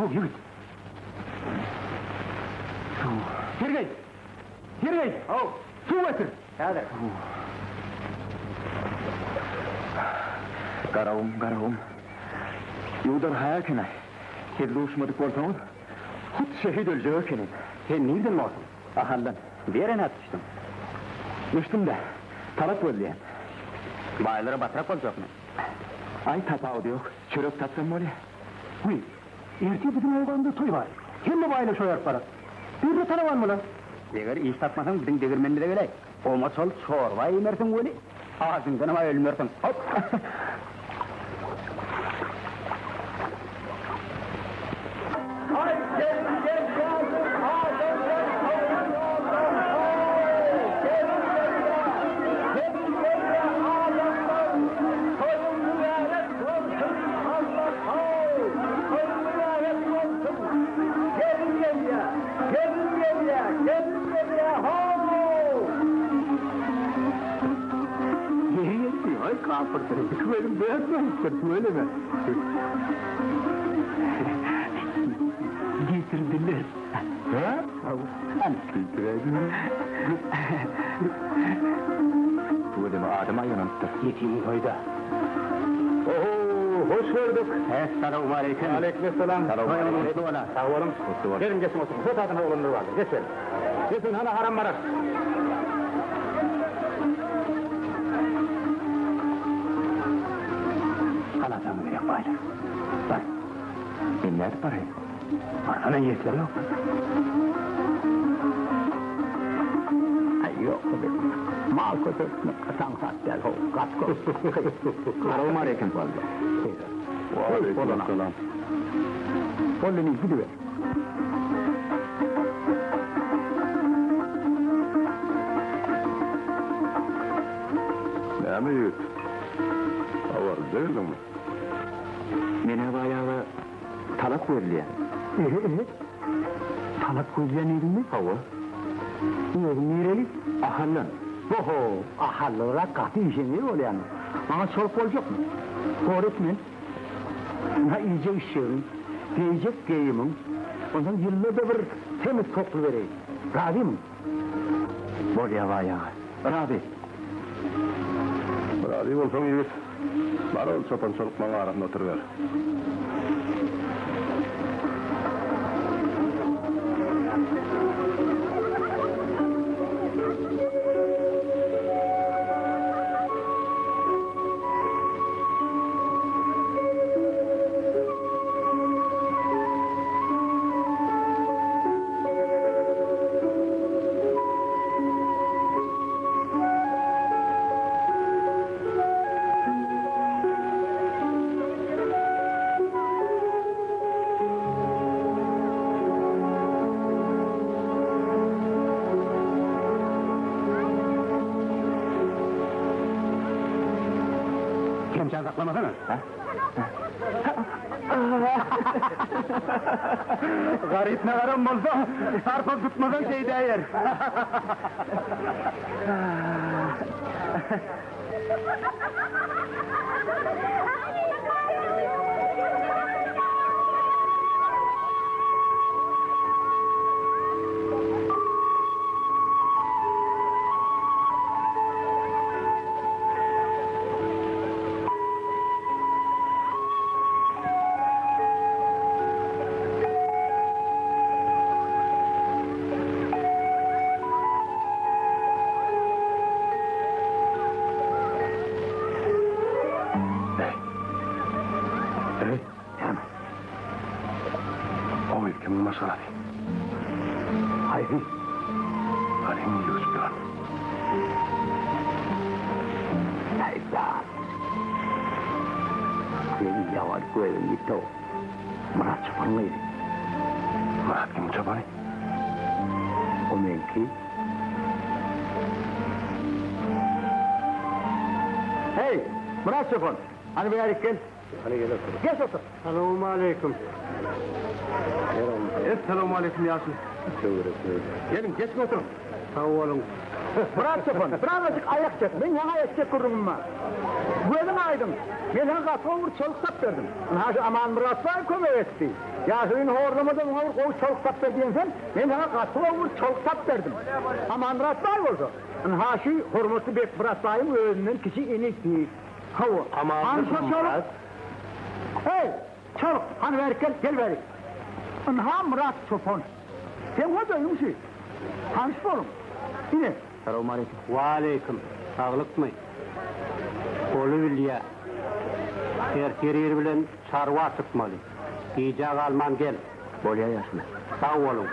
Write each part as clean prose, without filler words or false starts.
Çabuk yürü. Yergey! Yergey! Su getir! Hadi. Garavum. Yudar hayakine. Kedli uçmadık olsanız, hut şehit öleceği kenin. Sen nereden mi olsun? Ahallan. Bir yere ne atıştın? Düştüm de, taraf öldüyen. Baylara batrak olacak mı? Ay tapağı diyor, çörek tatsam var ya. Uy, erti bizim oğlanda toy var. Kim mi bayla soyar para? Bir de taravan mı lan? Eğer iş tatmasan bizim devirmenli de öyle. Olma sol çorba yemersin öyle. Ağzından ama ölmüyorsun. Hop! Ay kapırtırım, benim beğenmezsin, söyleme. Getirdiler. Ha? Getirdiler. Söyleme, adım ayınıntır. Yetimin koyda. Oho, hoş gördük. Esselamu aleyküm. Aleykümselam. Selamu aleyküm. Sağ olun. Gelin geçin oturun. Bu tadına olanları vardır. Geçin. Geçin hana haram varar. Kanatan buraya bayla. Bak. Dinler parayı. Bana yetleri yok. Ay yok be. Mal kötü. Kasan sattel ho. Kasko. Selamu aleyküm. Aleykümselam. Olleni gidiver. Ne mi yiğit? Hava değil mi? Mene bayağı talak veriliyor. Talak koyacağın yerin mi? Hava. Yerin nereli? Ahallan. Oho, ahallara katı işini oluyor. Bana sorup olacak mı? Öğretmen, ha iyice işlerin, diyecek geyimin, ondan yıllarda bir temiz toplu vereyim. Razı mı? Bolya bayağı. Rabi. Razı olsun yiğit. Bana ol sopan sorup bana arasında oturuver. Sen saklamasana. Garip ne garam olsa, sarpa tutmadan şey değer. O ülkemin masalati. Hayır. Halim yüzgün. Hayda. Beni yavaş koyalım gitti o. Murat Çapanlıydı. Murat kim Çapan'ı? O mevki. Hey, Murat Çapan. Hani bir yarık gel. Hani gel otur. Geç otur. Selamun aleyküm. Selamun aleyküm Yasin. Gelin geç oturun. Sağ olun. Murat Çapan, birazcık ayak çek. Ben yana ayak çek kururum ben. Bu adam aydın. Ben ha qatı olur çoluk tap verdim. Ha şu Aman Murat var kömek etti. Ya suyun horlamadan olur o çoluk tap verdiğin sen, ben ha qatı olur çoluk tap verdim. Aman Murat var oldu. Ha şu hormatlı bek Murat Bay'ın önünden kişi inikti. Hava. Aman Murat. Hey, çoluk, hani ver gel verik. Ha Murat Çopon. Sen o da yumuşu. Tanış olun. Yine. Selamun aleyküm. Wa aleyküm. Sağlık mı? Olu bilya. Erkerir bilen çarva tutmalı. İyice alman gel. Bolya yaşlı. Sağ olun.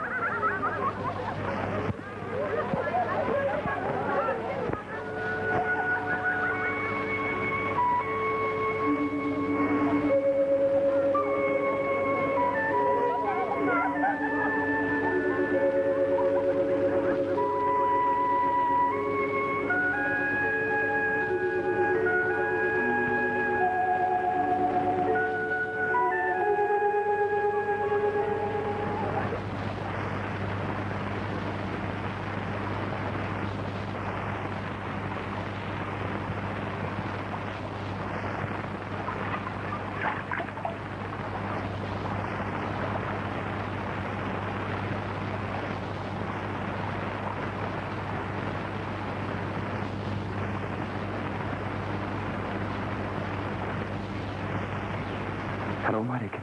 Selamun aleyküm.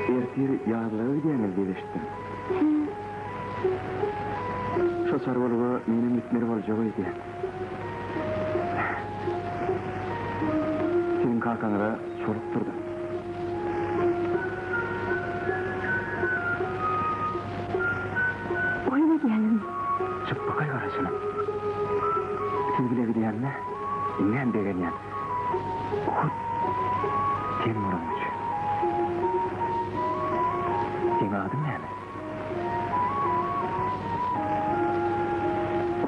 Ertir yağlığı diyenil geliştim. Şu sarvalığı menin bitmeri olacağı idi. Senin kalkanıra sorup durdu. Çık bakay arasına. Siz bile gidiyen ne? İnnen degeniyen. Hut. Sen vurulmuş. Sen adın ne mi?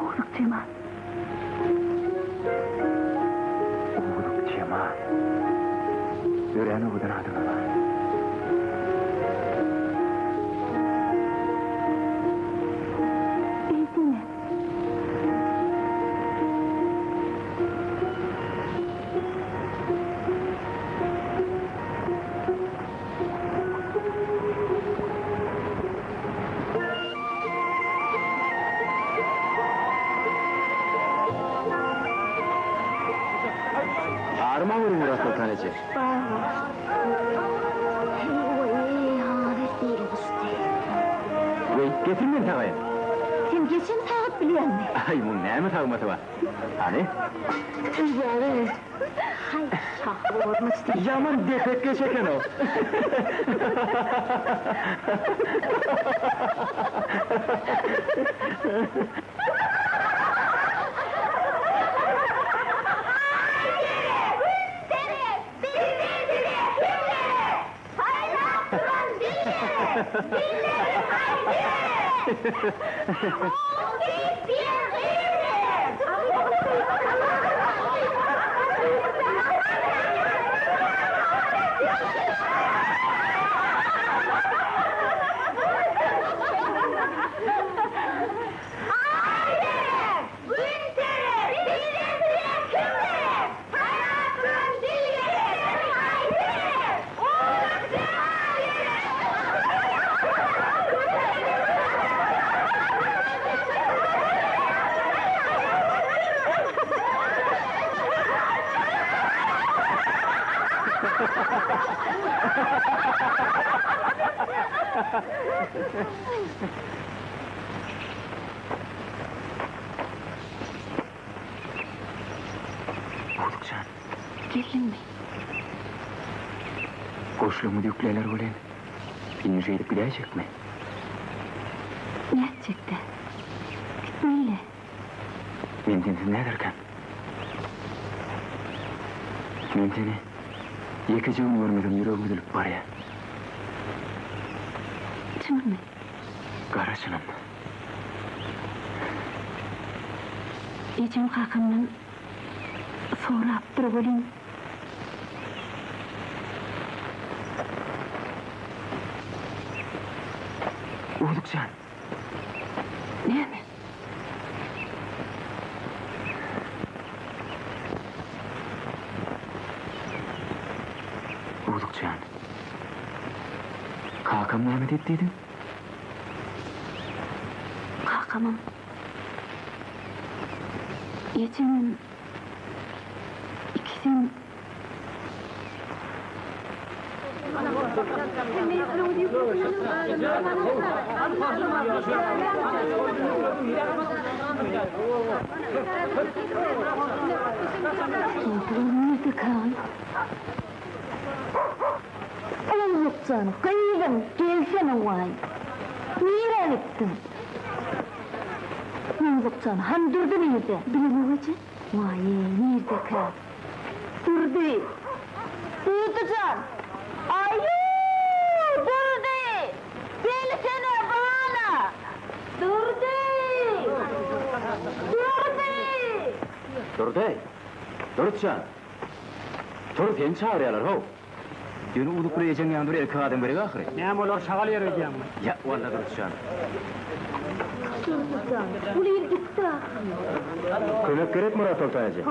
Oğluk Cemal. Oğluk Cemal. Öğren oğudan adına var. Arma vurur Murat Sultaneci. Ve getirmeyin tavayı. Sen geçen saat biliyor musun? Ay bu ne mi tavması var? Hani? Üzeri. Hay şah olmuştu. Yaman defekle çeken o. Oğlukcan. Gelin mi? Koşluğumu yükleler olen. İnce edip gidecek mi? Ne edecekti? Böyle. Men sensiz ne ederken? Men seni iki cığın görmeden yüreğim üzülüp var ya. Çığırma. Karasınım. Ecem kakamdan sonra aptırıp olayım. Uğudukcan. Ne mi? Uğudukcan. Kakam nehmet ettiydin? Kakamam. Yetimim. İkisin. Nerede kal? Oğlum canım, kıyıdan gelsene vay. Nereye gittin? Oğlum canım, hem durdu nerede? Bilmem hacı. Vay, nerede kal? Durdu. Durdu can. Ayuu, durdu. Gelsene bana. Durdu. Durday. Durutcan. Dur, sen çağırıyorlar ho. Dün Uğuduklu ecen yandır erkek adam beri ahire. Näme olar şagal yer edýän? Ya, valla Durutcan. Durdu can. Bu yer gitti. Kömek gerek Murat Oltaycı.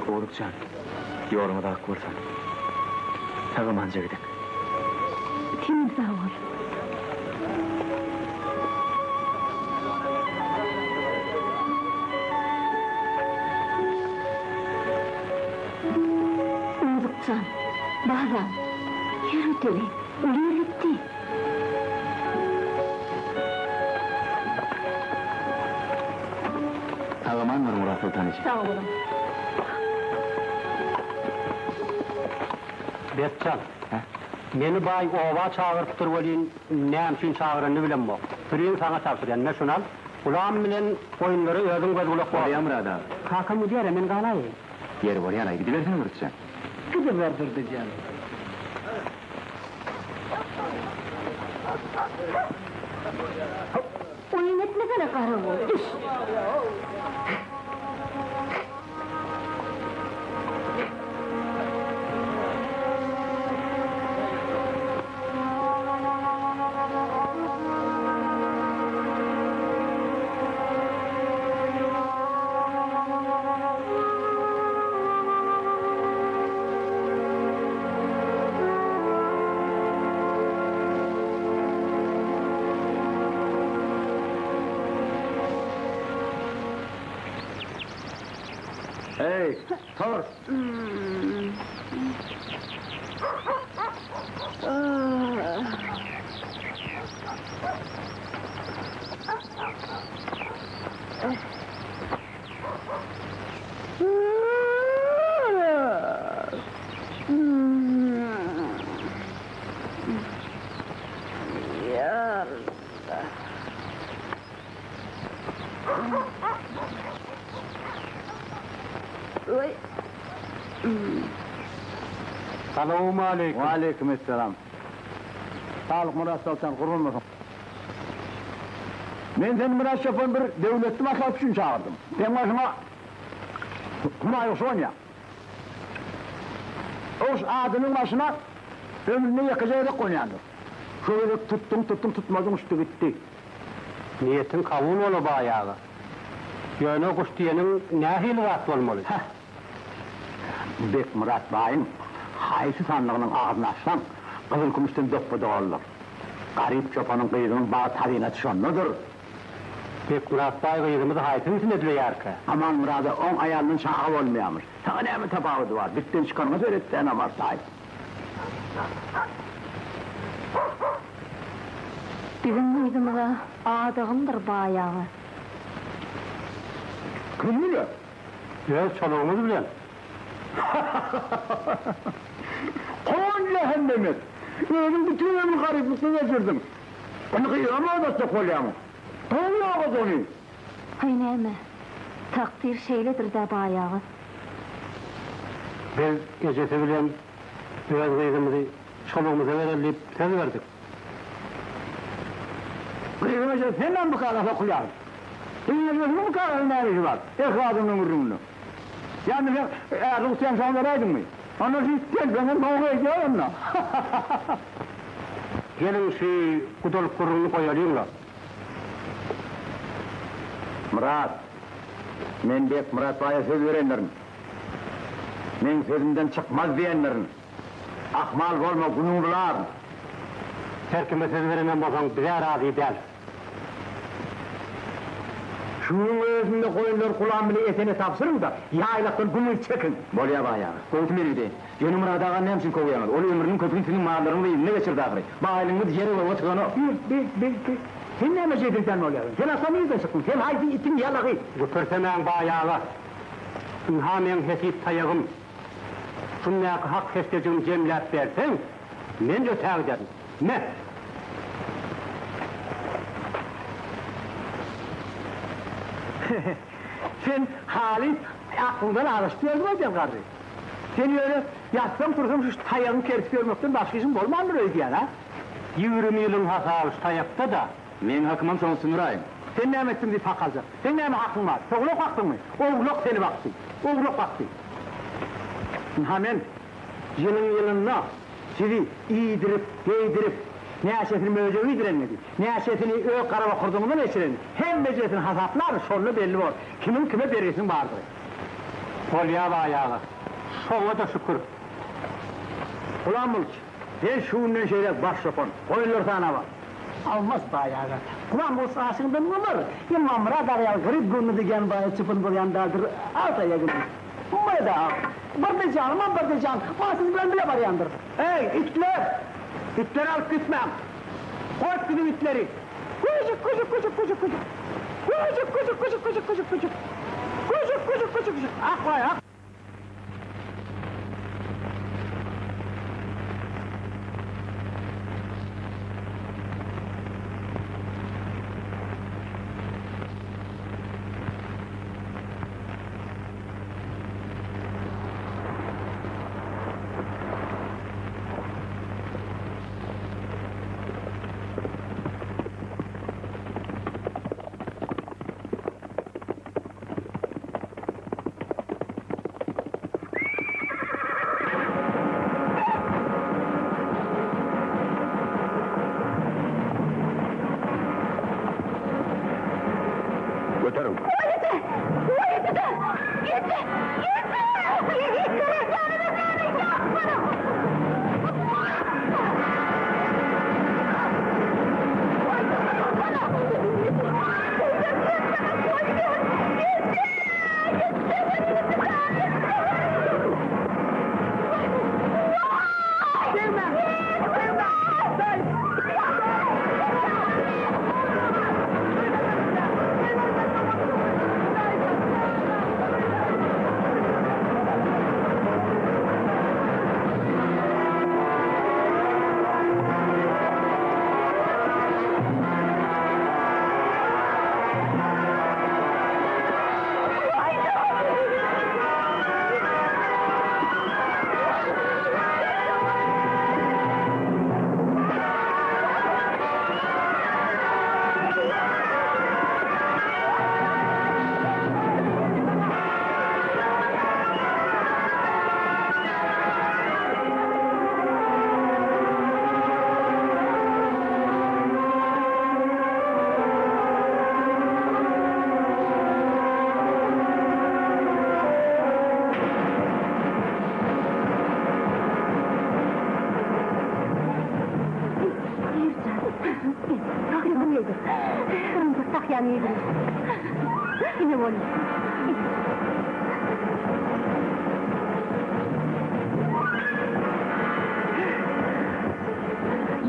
Uğudukcan. Yorumu da hak olsan. Sağım anca gidek. Kim sağ ol? Uğudukcan, Bahram, yürü deli, oraya gitti. Sağıman var Murat Oltaycı. Sağ olun. Betcan. He? Meni bay ova çağırıp dur bolin, näme üçin çağıranny bilen bok. Birin sana tapşyrýan, ne şunal? Ulam bilen oyunları özüň göz kulak bol. Oraya Murat ağa. Kakam diýär, men galaý. Yeri var yana, gidiversene Durutcan. Gidiň verdirdi jan. Oyun etmesene karı bu, düş. Hey, tor. Salamu aleyküm. Ve aleykümselam. Sağlık Murat Sultan, kurban olsun. Ben seni Murat Sultan bir devletli maksat için çağırdım. Ben başıma Humayı Sonya. O adının başına ömrünü yakacağı da konyandı. Şöyle tuttum tutmadım, üstü gitti. Niyetin kabul olu bayağı. Yöne kuş diyenin nahil rahat olmalı. Bek Murat Bay'ın haysi sanlığının ağzını açsam, kızıl kumuştan dökpüde olur. Garip çopanın kıyığının bağ tabiine düşenlidir. Bek Murat Bay kıyığımızı haytın için edile yarkı. Aman Murat'ı 10 ayarının çağı olmayamış. Sana ne mi tefavüdü var? Bitten çıkarmaz öğretti ana var sahip. Bizim kızımıza ağdağımdır bayağı. Kim bilir? Öz çoluğumuz bilen. Kon cehennemet! Benim bütün ömrü gariplikle geçirdim. Onu kıyığıma odası kolyamı. Kon yağız onu. Hay neyme, takdir şeyledir de bayağı. Biz gecesi bilen öz kıyığımızı çoluğumuza vereleyip söz verdik. Kıyığıma şey, seninle mi kağıda kolyarım? Seninle mi kağıda ne işi var? Ekradın ömrümünü. Yani sen Hüseyin sana veraydın mı? Onu siz gel, benim kavga ediyorum la. gelin şey kudalık kurulunu koyalıyla. Murat, men bek Murat Baya söz verenlerin. Men sözümden çıkmaz diyenlerin. Akmal olma gününgülar. Serkime söz verenen bakan bize razı değil. Şunun özünde koyunlar kulağın bile etene tapsırın da yaylaktan bunu çekin. Bolya bayağı. Kovdu meni de. Yönü Murat Ağa'nın hemsin kovuyanır. Olu ömrünün köpün senin mağarlarını da eline geçirdi ağrı. Bağaylığımız yeri ova çıkanı. Bil. Sen ne mecedilden oluyorsun? Sen asamayız da çıkın. Sen haydi itin yalağı. Gıpırtemen bayağı. İnhamen hesip tayağım. Şunlaki hak hestecim cemlet versen, men de tağ dedim. Ne? Sen Halit aklından araştırıyorsun hocam kardeş. Sen öyle yatsam tursam şu tayağını kerip görmekten başka işin olmaz mı öyle diyen ha? 20 yılın hasarı tayakta da. Men hakymam soň sınırayım. Sen ne emetsin diye takazı? Sen ne hakkın var? Oğluk hakkın mı? Oğluk seni baksın. Oğluk baksın. Hemen yılına sizi iyidirip, giydirip, neşetini mövcevini direnmedi. Neşetini öğ karava kurduğundan eşirendi. Hem meclisin hasaplar sonlu belli var. Kimin kime bergesin vardır. Kolya bayağı. Sonra da şükür. Ulan Mulç, ben şunun şeyle baş yapın. Koyulur sana var. Almaz bayağı. Ulan Mulç aşığından mı olur? İmam Murat Ağa'ya grip günü diyen bayağı çıpın buryandadır. Altaya gidiyor. Bu da bir canım, bir can. Siz ben bile var yandır. Hey itler! İtleri alıp gitmem. Koy gidin itleri. Kucuk. Ah koy ah. Götürün.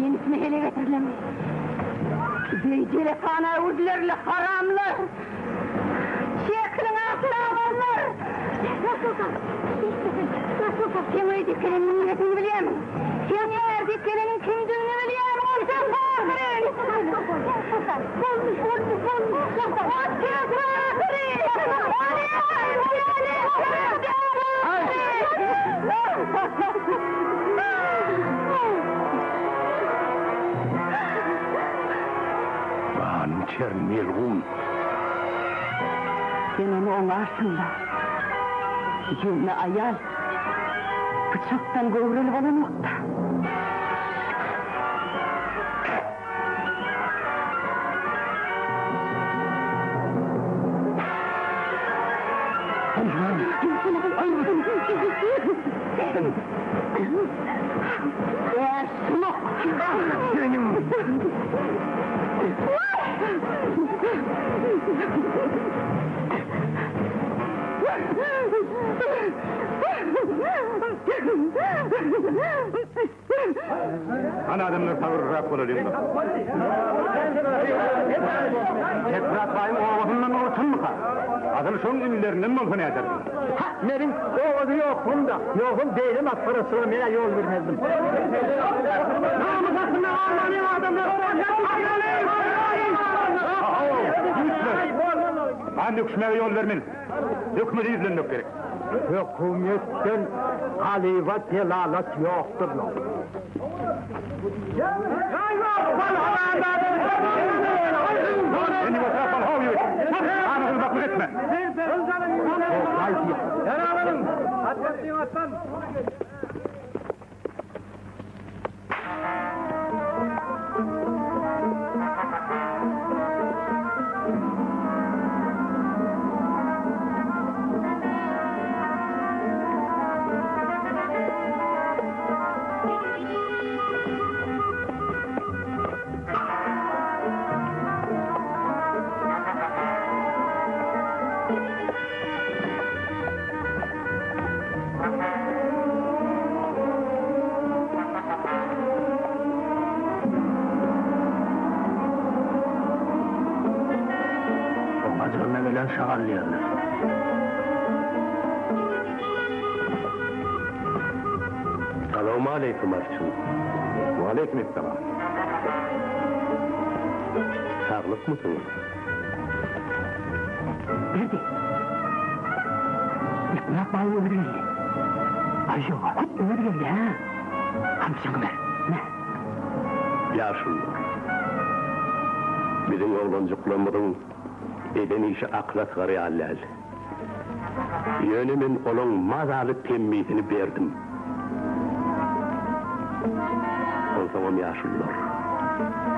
Yenisini hele getirlemiş. Beycele kana urdilerle haramlar. Çekilen akrabalar. Nasıl da sen öyle dikelenin nimetini biliyor musun? Sen eğer dikelenin kimdiğini biliyor musun? Sen fakirin. Melhun. Sen onu onlarsın da. Yüzüne ayal. Bıçaktan kıvrılıp olan nokta. senin. Sınıf! Benim! Ana adamlar tavırrak olur diyorum. Tekrar bayım oğlundan olsun mu kal? Adını son ünlülerinden mi olsun ederdim? Benim oğlu yokum da. Yokum değilim, at parasına mene yol vermezdim. Namusasını ağlamayın adamlar! Ben hükümeye yol vermeyin. Hükümeti izlenmek gerek. Hükümetten halivat delalat yoktur. Seni vatrafal havyut. Ana hırmaklık etme. Yanağlarım! Atlatayım atlan. Acırına gelen şağırlayanlar. Selamun aleyküm Arçın. Aleyküm selam. Sağlık mısınız? Nerede? Bırak bana öldürüyor. Ayşe var, öldürüyor ya. Hamsın ver, ne? Yaşın. Bizim oğlancıklarımın eden işi akla sığarı allal. Yönümün onun mazalı temmizini verdim. Olsam yaşlılar.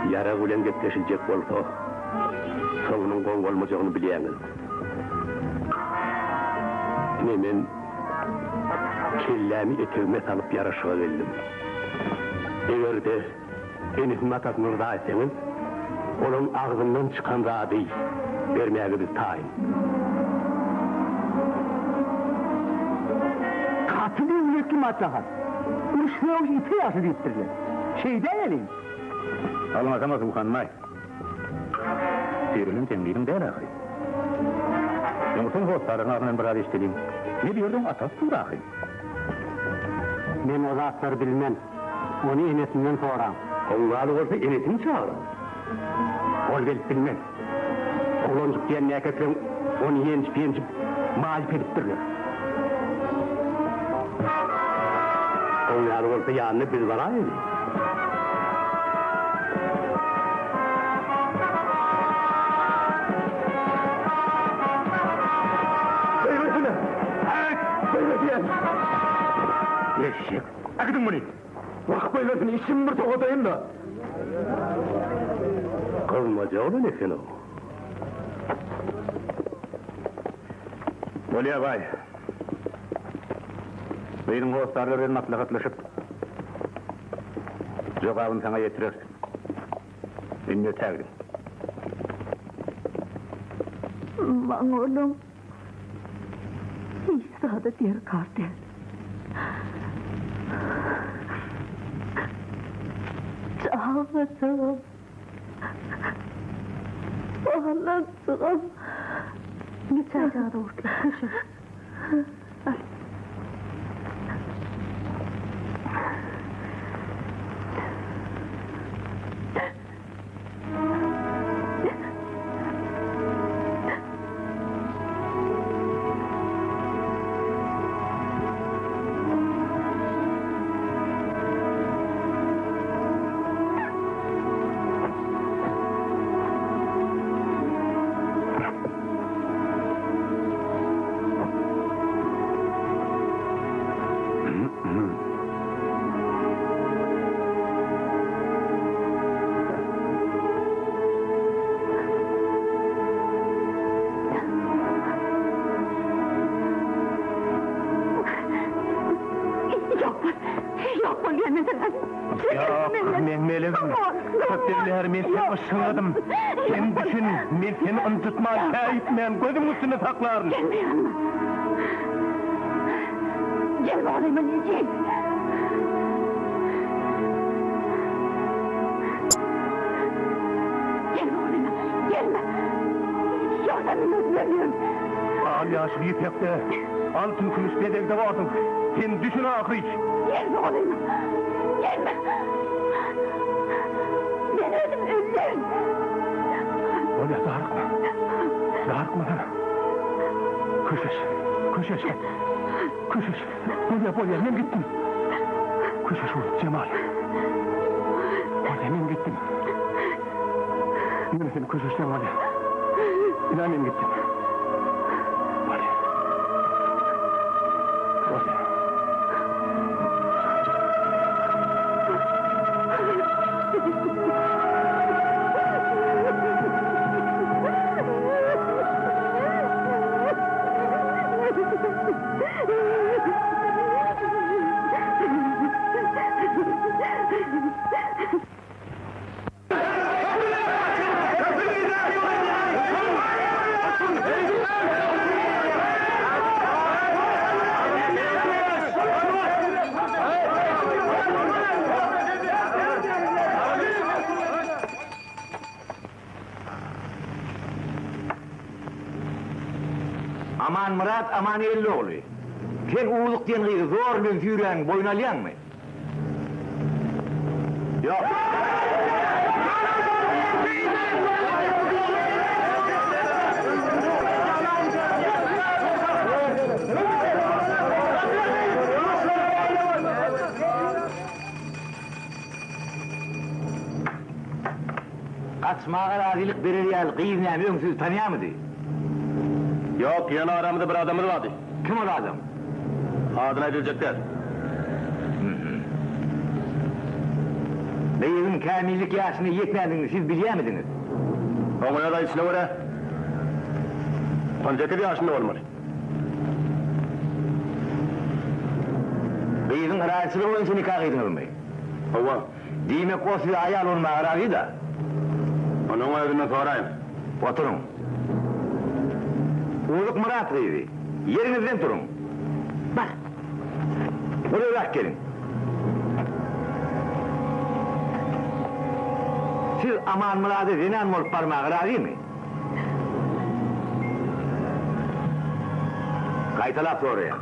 Yara gülen getleşecek olsa, sonunun gong olmayacağını bileyiniz. Hemen kellemi eteğime salıp yarışığa geldim. Eğer de beni hümmet adını rıza etseniz, onun ağzından çıkan râdeyi vermeyiniz tayin. Katı bir yürekli matlahat. Uşluğumuz iti yaşı deyiptirler. Şeyden elin. Almasamaz bu kanmay. Seyirinin temliğinin değil ağay. Yumurtun hostların ağzından bir adı işteliyim. Ne diyordun asas tur ağay? Ben o zatları bilmem. Onu enesinden soğuram. Onlarlı olsa enesini çağırın. Ol gelip bilmem. Oğlancık diyen ne ekeklen onu yençip mağlup ediptirler. Onlarlı olsa yanına biz varayız. Eşek, akıdın bunu. Vakıf böylesini işim bir tokodayım da. Kılmaca oğlu ne sen o? Öyle bay. Benim hostarlarla maslahatlaşıp cevabını sana getirirsin. Dinle tergin. Bana oğlum. İsa'da diğer kardeş. Çağlasam. Ağlasam. Git çaycağa da orta. Yok bol gelmesen. Yok, men melim. Köpterler men seni ışınladım. Sen düşün, men seni ıntıtma, şahit men gözüm üstüne saklarım. Gelme yanıma. Gel bağlayma Necip. Gelme bağlayma, gelme. Yoksa beni öldürürüm. Al yaşlı yipekte, altın kümüş bedekte vardın. Sen düşün ahır iç. Gelme bağlayma, gelme. Ben öldürürüm. Öyle darıkma. Darıkma sana. Kışış. Bolya, ben gittim. Kışış ol, Cemal. Bolya, ben gittim. İnan seni kışış Cemal. İnan ben gittim. Bolya. Aman Murat, aman Elloğlu. Sen uğurluk dengiyi zorluğun füyüren boyunalayan mı? Yok. Kaçmağa razılık verir kıyırlayan önsüz tanıyan mıydı? Yok, yana aramda bir adamız vardı. Kim o adam? Adına edilecekler. Beyazın kamillik yaşını yetmediğini siz biliyor muydunuz? Oğaya da içine göre 17 yaşında olmalı. Beyazın hırayçılığı oyuncu nikah edin mi? Ova, Demek o size ayal olma hırayı da. onun evinden sorayım. Oturun. Uğurluk Murat Bey'i. Yerinizden durun. Bak. Buraya bak gelin. Siz aman Murat'ı zinen mi olup parmağı razı mı? Kaytalap oraya.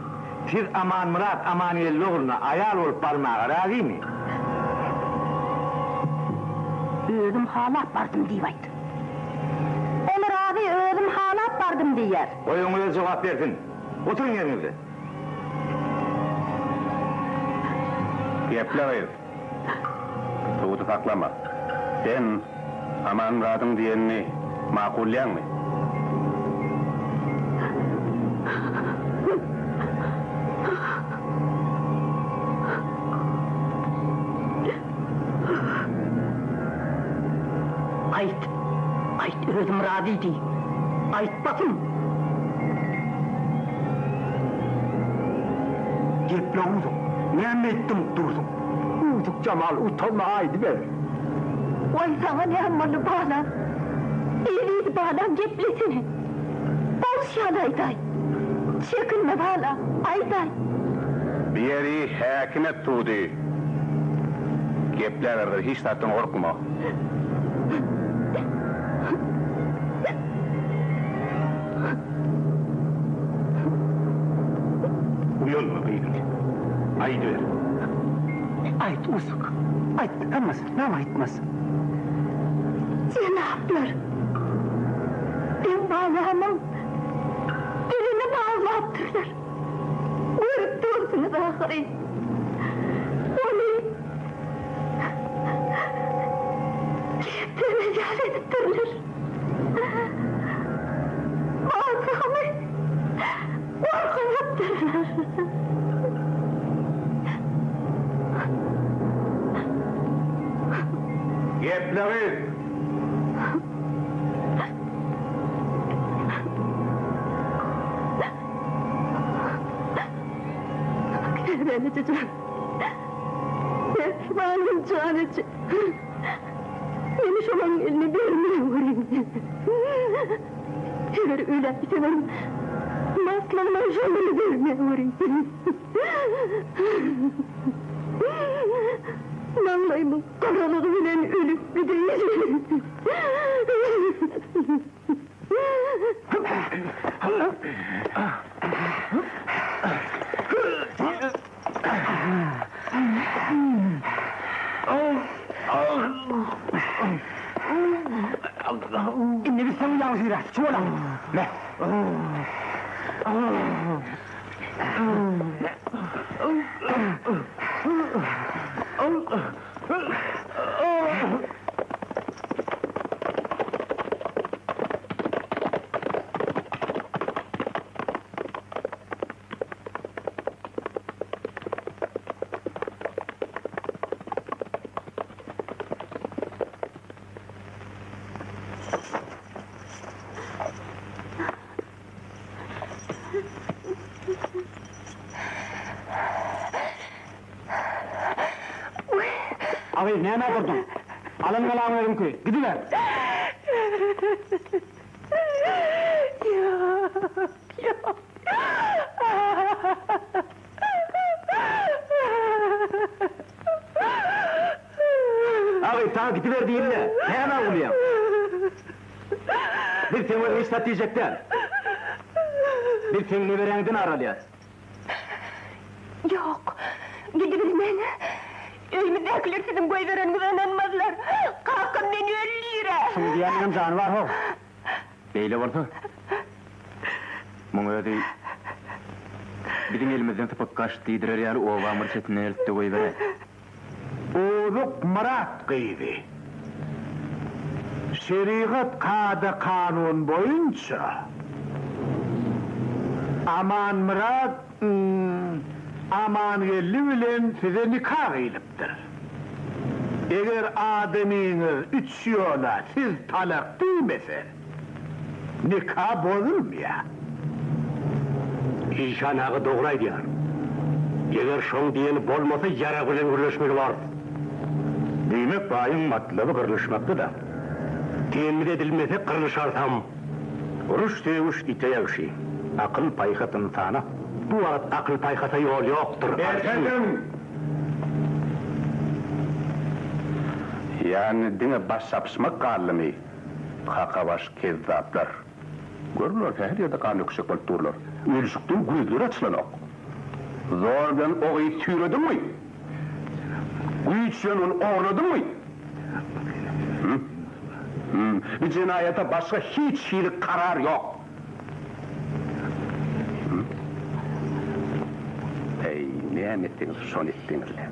Siz aman Murat amaniyel oğluna ayal olup parmağı razı mı? Özüm halap bardım deyivaydı. Olur abi özüm halap bardım diyer. Oyunuza cevap verdin. Oturun yerinizde. Gepleyin. Tuğdu saklama. Sen aman Murat'ın diyenini makulleyen mi? Ayt özüm razıydı. Aytmasın. Geple uzun. Ne ettim durdum. Uzuk Cemal utanma haydi ver. Vay sana ne hammalı bağlam. İyiliği bağlam ceplesini. Bol şan ayday. Çekinme bağlam ayday. Bir yeri hakime tuğdu. Gepleyin, hiç zaten korkma. Uyulma beyim. Aydı ver. Ayt uzuk. Ayt ama ne aytmasın. Cenaplar. Ben bağlamam. Birini bağlattırlar. Görüp dursunuz ahırı. Onu kendine yar ediptirler. Bağlamı korku yaptırlar. Gepleyin. Beni çocuğum. Canıcı. Beni şolanın eline vermiyorum. Eğer öyle istemem, maslanma şolanı vermiyorum. Vallahi bu karanlığı bilen ölüp gideyim. İnne bir sen uyanmış biraz, çuvala. Ne? Abi ne hemen durdun? Alın kalan verim ki, gidiver. Yok. Abi tamam gidiver diyeyim de, ne hemen oluyor? Bir temel istat diyecekler. Bir temli verendin aralayız. Yok, gidiverin. Evimizdekiler sizin boy vereninize inanmazlar. Kalkın beni 50 lira. Şimdi diyelim canı var ho. Beyle oldu. Bunu öyle bizim elimizden tıpık kaçtı Hydyr Derýaýewiň ova mırçetinden elitde koy vere. Oğluk Murat kıydı. Şeriat kadı kanun boyunca aman Murat aman gelli bilen size nikah eyleptir. Eğer ademiniz 3 yola siz talak duymese nikah bozulmuyor. İnşan ağı doğraydı yani. Eğer şon diyeni bolmasa yara gülen gürleşmek var. Demek bayın matlabı kırılışmakta da. Temin edilmese kırılışarsam. Uruş devuş iteye uşi. Akıl paykatın sana. Bu vakit akıl paykata yol yoktur. Efendim? Yani dine baş sapsmak kallımı. Kakabaş kezzaplar. Görürler ki her yerde kanlı küçük balık dururlar. Ölüşüktün gözleri açılan ok. Zordan oğayı tüyredin mi? Güçlen onu oğradın mı? Bir cinayete başka hiç şeylik karar yok. Ey ne ettiniz, son ettinizler.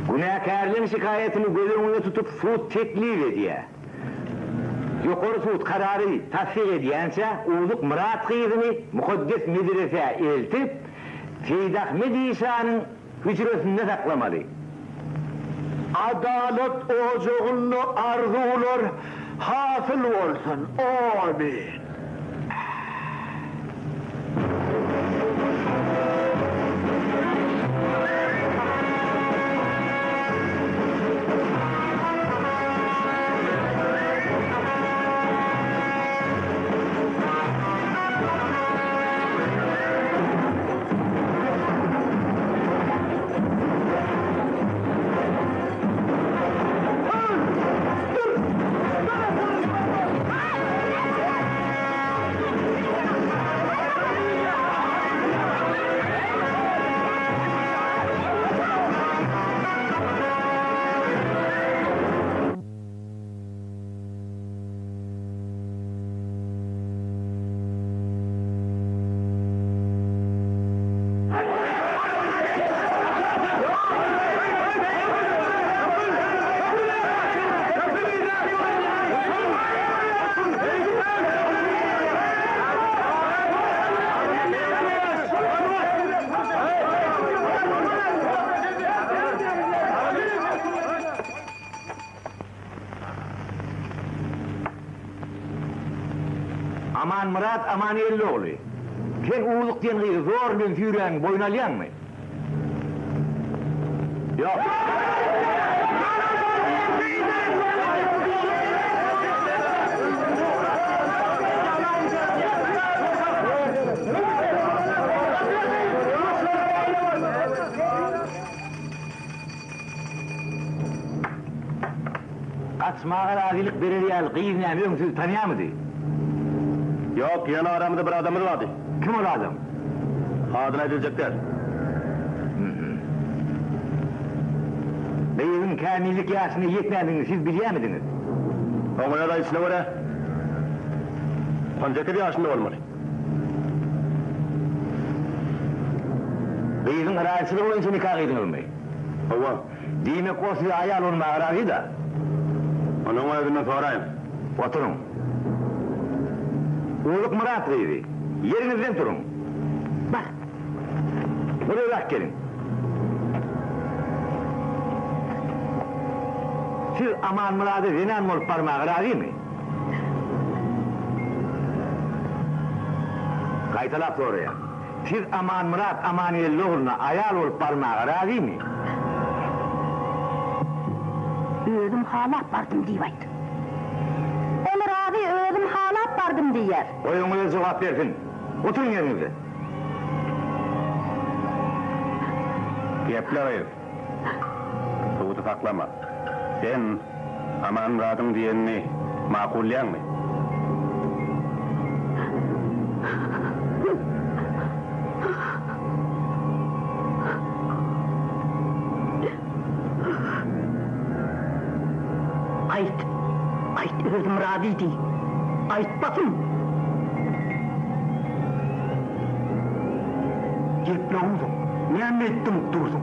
Günahkarlığın şikayetini göz önüne tutup suud teklif ediyor. Yukarı suud kararı tasdik ediyense Uluk Murat kıyızını mukaddes medreseye eltip Seyyid Ahmed İsa'nın hücresinde saklamalı. Adalet ocağını arzular hasıl olsun. Amin. Aman Murat, aman elli oluyor. Sen uğurluk diyen zorluğun füyüren boyun alyan mı? Yok. açmağa razılık berýär gyýyny öňsüz tanýamydy? Yok, yana aramızda bir adamız vardı. Kim ol adam? Adına edilecekler. Beýigiň kämillik ýaşyna ýetmädiňi siz bilýärmidiniz? Oňa da içine göre. Pancakı bir yaşında olmalı. Beýigiň raýasylygy boýunça nikah edilmeli. Ova. Diýmek o size aýal bolmagy razy da. Onun özünden sorayım. Oturun. Uluk Murat Bey'di. Yerinizden turun. Bak. Buraya bak gelin. Siz Aman Murat'ı zinen olup parmağı razı mı? Kaytalap oraya. Siz Aman Murat Amaniyelli oğluna ayal olup parmağı razı mı? Özüm halap bardım diýýärdi. Onu razı özüm halap bardım diýär. Oyuňuza jogap bersin. Oturun yerinizde. Gepler ayır. Soğutu saklama. Sen Aman Murat'ın diyenini makulleyen mi? Ayt özüm razıydı. Aytmasın. Gepler oğlum. Ne ettim durdum.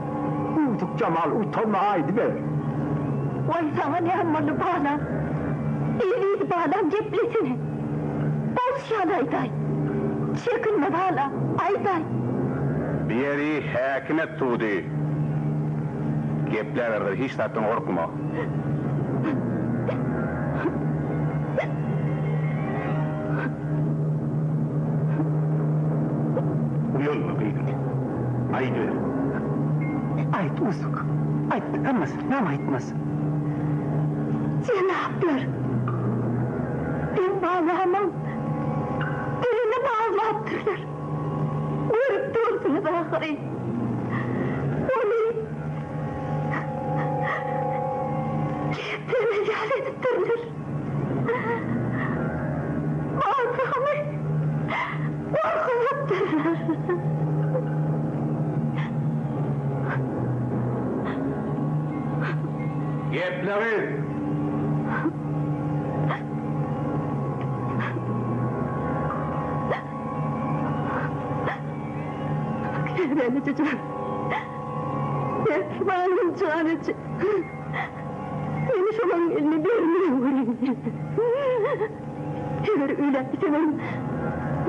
Uyduk Cemal utanmaydı ben. Oy sana ne hammalı bağlam. İyiliği bağlam ceplesine. Boz ayday. Çekinme bağlam. Ayday. Bir yeri häkime tuğdu. Gepler verdi, hiç tattın korkma. Uyanma beygin. Aydı. Ayt uzuk. Ayt emez. Ne aytmaz? Cenaplar. Ben bağlamam. Birini bağlattırlar. Görüp dursunuz ahırı. Onu kendine yal ediptirler. Bağlamı korkulattırlar. Gepleri. Beni çocuğum. Benim canıcı. Beni şunun elini vermiyorum. Eğer öyle istemem.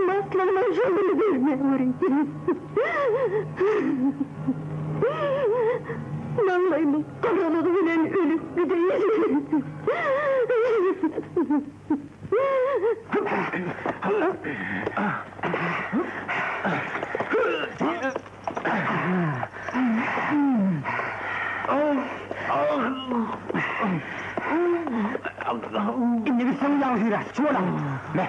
Maslanma şununu vermiyorum. Vallahi karalı bilen ölüp bir değil. İnne bir sen uyan hürer. Çuvala. Ne?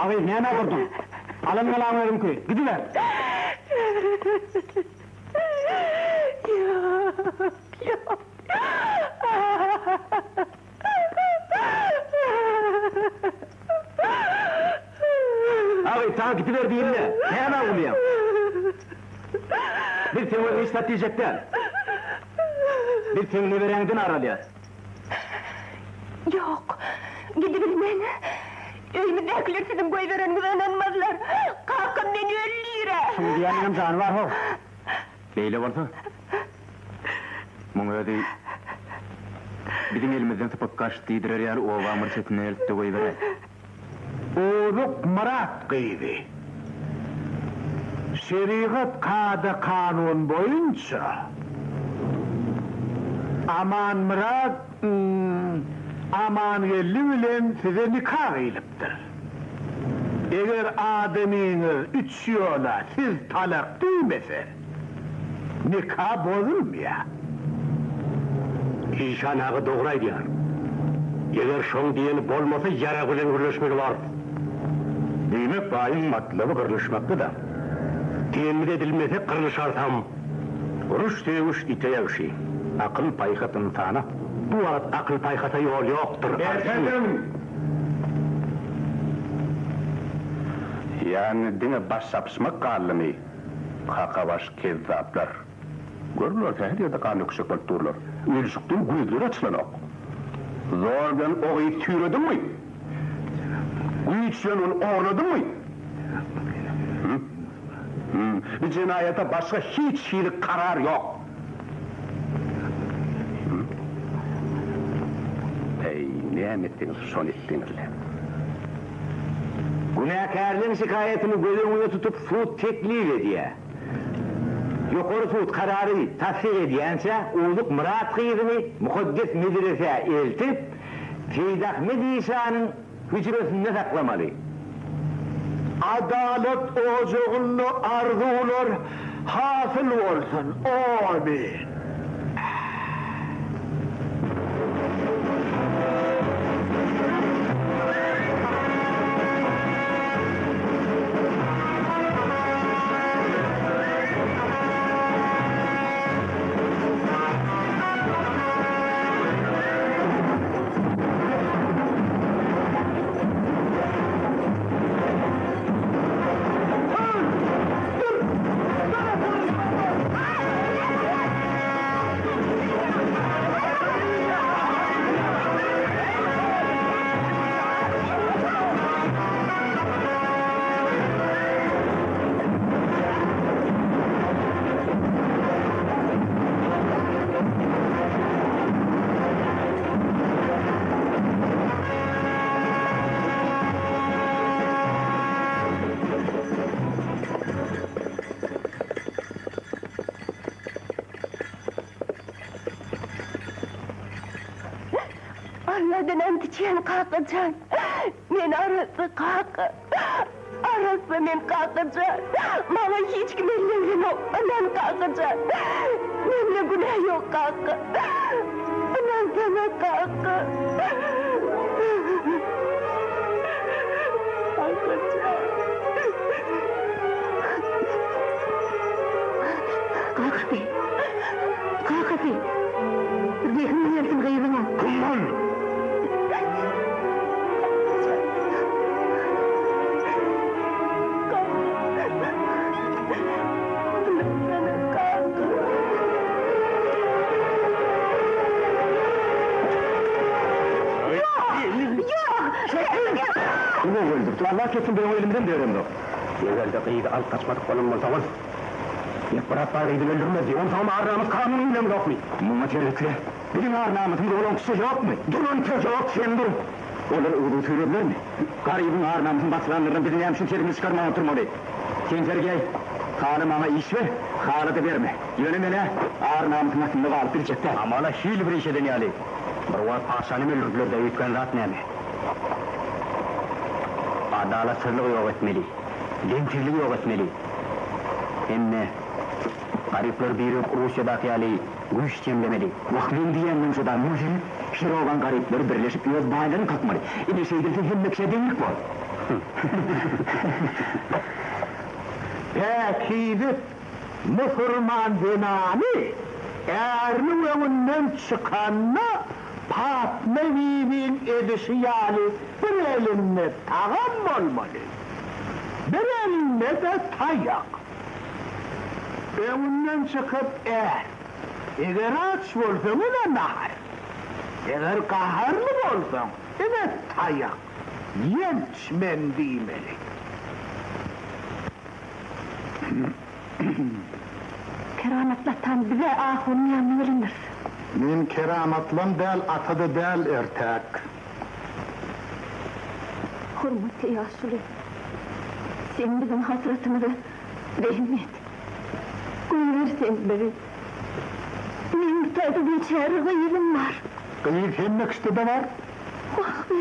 Abi ne yapardın? Alın kalanlarım ki, gidiver. Yok. Abi ta gidiver diyeyim de, ne yana ulayım? Bir seni istat diyecekler. Bir seni verendin aralıya. Yok. Gidibilmen. Önümüzdekiler sizin koy vereninize inanmazlar. Kalkın beni öllüyre. Şimdi diyelim canı var ho. Beyle varsa. Muңa ödey. Bizim elimizden tıpık kaç deydirer yer o vamır çetine elip de koy veren. Uluk Murat kıydı. şeriat kada kanun boyunca aman Murat aman gelli bilen size nikah eyliptir. Eğer ademiniz 3 yola siz talak duymese nikah bozulmuyor. İşan ağı doğray diyor. Eğer şoň diyeni bolmasa yara bilen gürleşmek var. Demek bayın matlabı kırılışmakta da. Temin edilmese kırılışarsam. Uruş devuş iteye uşi. Akıl payqatın sana. Bu vakit akıl payqata yol yoktur. Efendim? Yani dine baş sapışmak kallımı. Kakabaş kezzaplar. Görürler ki her yerde kan öküşük bolup dururlar. Ölüşüktün güýdleri açılanok. Zor ben oğayı tüyredin mi? Güýçsen onu oğradın mı? Bir cinayete başka hiç şeylik karar yok. Ey ne emettiniz, son ettinizler. Günahkarlığın şikayetini göz önüne tutup suud teklif ediye. Yukarı suud kararı tasdik ediyense uluk Murat kıyızını mukaddes medrese eltip Seyyid Ahmed İsa'nın hücresinde saklamalı. Adalet ocağını arzular hasıl olsun. Amin. Allah'dan antiçen kalkacağım. Men arası kalk. Arası men kalkacağım. Bana hiç kim ellerim yok. Ben kalkacağım. Benimle günah yok kalk. Ben sana kalk. Kalkacağım. Kalk hadi. Kalk hadi. Zihni yersin gayrına. Kumman! Ne öldürdü? Allah kesin benim elimden diyorum da. Evvelde kıyıda alt kaçmadık konumuz zaman. İlk bırak bari gidip öldürmez diye. Onun ağırnamız kanunuyla mı yok mu? Muma çelikli. Bizim ağırnamızın olan kişi yok mu? Durun tez yok sen dur. Onlar uğru tüyürler mi? Garibin ağırnamızın basılanlarından birini hem şimşerimizi çıkarmaya oturmalı. Sen Sergey, kanım bana iş ver, kanı da verme. Yönümene ağırnamızın aslında kalıp bilecekler. Ama ala şiil bir işe deneyali. Bir var paşanım öldürdüler de yutkan rahat neymi. Adalet sırlığı yok etmeli. Dentirliği yok etmeli. Emme garipler biri Rusya'daki ali güç cemlemeli. Vakmin diyenin şudan müjürüp, şirogan garipleri birleşip göz bağlarını kalkmalı. İne şeydirsin hemmekşe denlik var. Peki biz Müslüman cenani eğerinin önünden çıkanla Fatmevi'nin edişi yani bir elinle tağam olmalı. Bir elinle de tayak. Önünden çıkıp eğer aç olsan ona nahar. Eğer kaharlı olsan evet tayak. Yelçmen demeli. Kerametlatan bize ahun yanılır. Min keramatlan del atadı del ertek. Hürmeti ya Süleyman. Sen bizim hasretimizi Rahmet. Koyversen beni. Men tadı geçer kıyırım var. Kıyır hemmek işte de var. Bak be.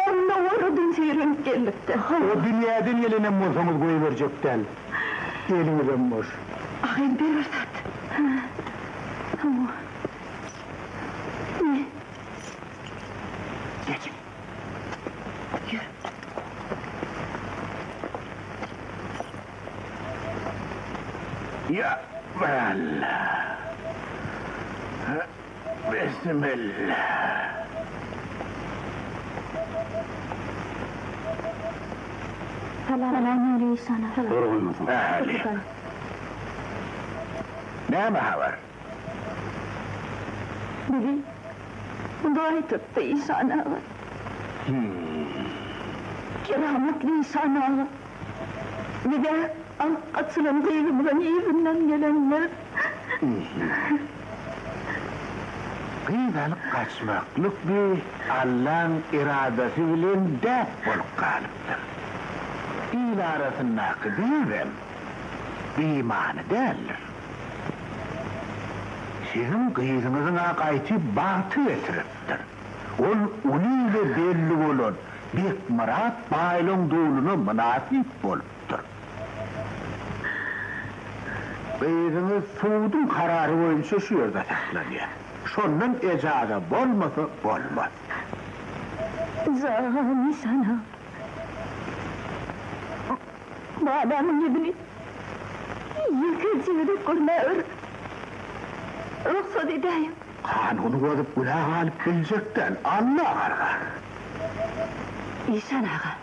Onunla oradan seyirip geldik de. O dünyadan eline mozamız koyverecekten. Elimizden moş. Ağayım bir fırsat. Ama... Ne? Geçin. Yürü. Ya Allah. Bismillah. Selamünaleyküm sana. Ali. Ne var? Biri dua tuttu İhsan ağa. Kerametli İhsan ağa. Bir de Aksı'nın kıyımdan evinden gelenler. Kıydalık kaçmaklık bir Allah'ın iradesi bilen dert bolup kalıptır. İl arasındaki değilim, imanı değildir. Sizin kıyızınızın akayti batı getiriptir. Onu ile belli olun, bir murat baylın doğuluna münasip boluptur. Kıyızınız suudun kararı boyunca şu yerde saklanıyor. Şondan ecada bolmasa bolmaz. Zahani sana. Bu adamın yüzünü yıkıcılık kurmuyor. Ruhsat edeyim. Kanunu bozup günah alıp gelecekten Allah argar. İhsan ağa.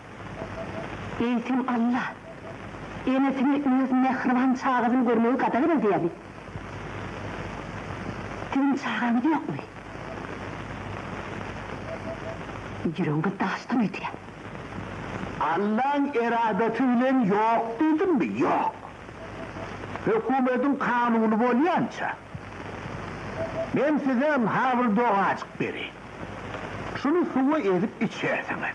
Eğitim Allah. Enesini öz mehriban çağızını görmeyi kadar mı diyelim? Senin çağımız yok mu? Yüreğini daştan ötüyor. Allah'ın iradetiyle yok dedim mi? Yok. Hükümetin kanunu bolyança. Ben size havır doğa açık vereyim. Şunu suyu edip içersiniz.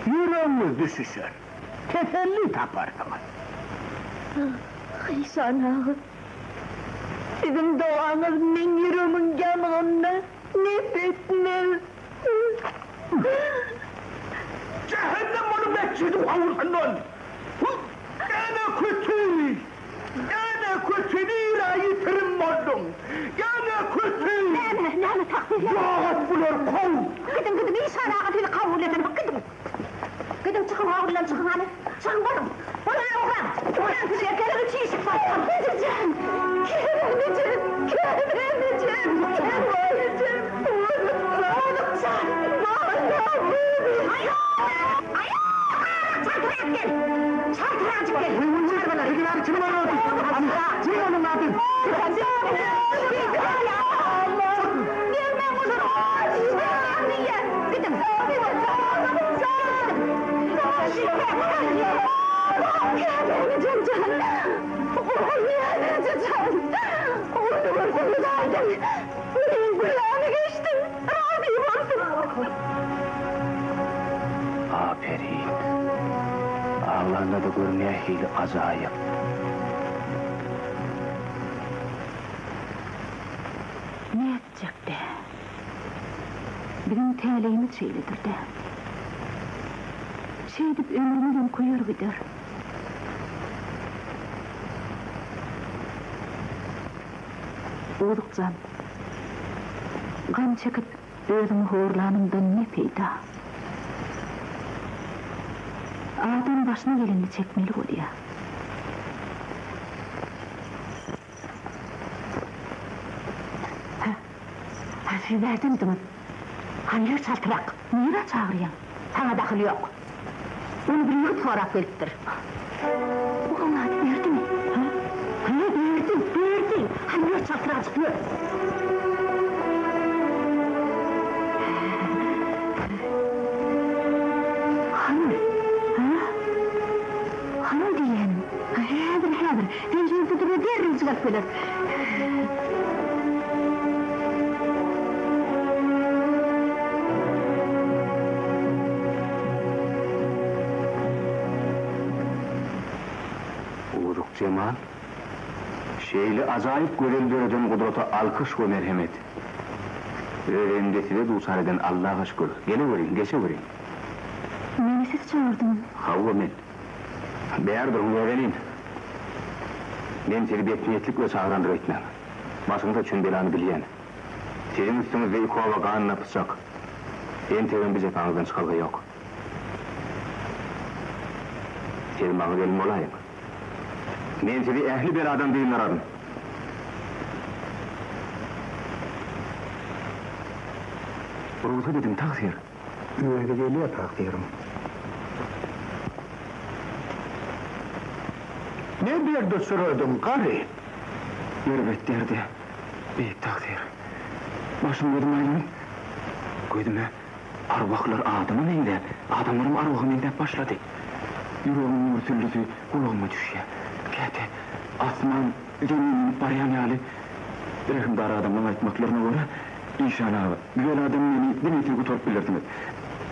Yüreğiniz düşüşür. Teselli taparsınız. İhsan ağa. Sizin doğanız men yüreğimin yanığında nefesiniz. Cehennem onu bekçiydi kavursundan. Gene kötü. Gene kötü nirayı tırım oldum. Gene kötü. Ne takdir ya? Yağat bular kov. Gidin İhsan ağa beni kabul edin. Gidin. Gidin çıkın ağırlan çıkın hadi. Çıkın varın. Bana oğlan. Oğlan kızıya gelin içi işik var. Gideceğim. Gelmeyeceğim. Gelmeyeceğim. Gelmeyeceğim. Oğlum sen. Oğlum. Çarkıra gel. Çarkıra açık gel. Çarkıra bana. Hediler kim var orada? Amca. Kim onun adı? Gelmem olur. Gidin. Gelmeyeceğim canım. Gelmeyeceğim. Oğlumun kulağıydım. Benim kulağını geçtim. Razıyım olsun. Aferin. Allah'ında da görmeye hili azayım. Ne edecek de? Benim teleğimi şeylidir de. Şey edip ömrümden koyur gider. Oldukça kan çekip özümü horlanımdan ne peyda. Ağdan başına geleni çekmeli o diye. Siz verdiniz mi? Hayır çaltırak, niye çağırıyorsun? Sana dakıl yok. Onu bir yurt olarak veriptir. Onlar verdi mi? Ha? Verdi. Hayır çaltırak çıkıyor. Hanım, ha? Hanım diyelim. Hadır. Denizin tutumu diğer rüzgar verir. çocuk Cemal. Şeyli acayip görüldüreden kudrota alkış ve merhamet. Öğrendesi de dusareden Allah'a şükür. Geliverin, geçiverin. Meni siz çağırdın. Havva men. Beğerdirin öğrenin. Ben seni betniyetlik ve sağrandır etmem. Başında çönbelanı bilyen. Senin üstünüzde iki hava kanına pısacak. En tevin bir cephanızdan çıkalga yok. Sen bana benim olayım. Ben seni ehli bir adam değilim aradım. Ruhsa dedim takdir. Öyle geliyor takdirim. Ne derdi sürürdüm karı? Yürübet derdi. Büyük takdir. Başım dedim ayrılın. Koydum arvaklar adamın ende. Adamlarım arvakın ende başladı. Yüreğimin örtüllüsü kulağıma düşüyor. Kete, asman, geminin barayan hali. Rahimdar adamla aytmaklarına göre İnşallah, güzel adam beni demeyti kutup bilirsiniz.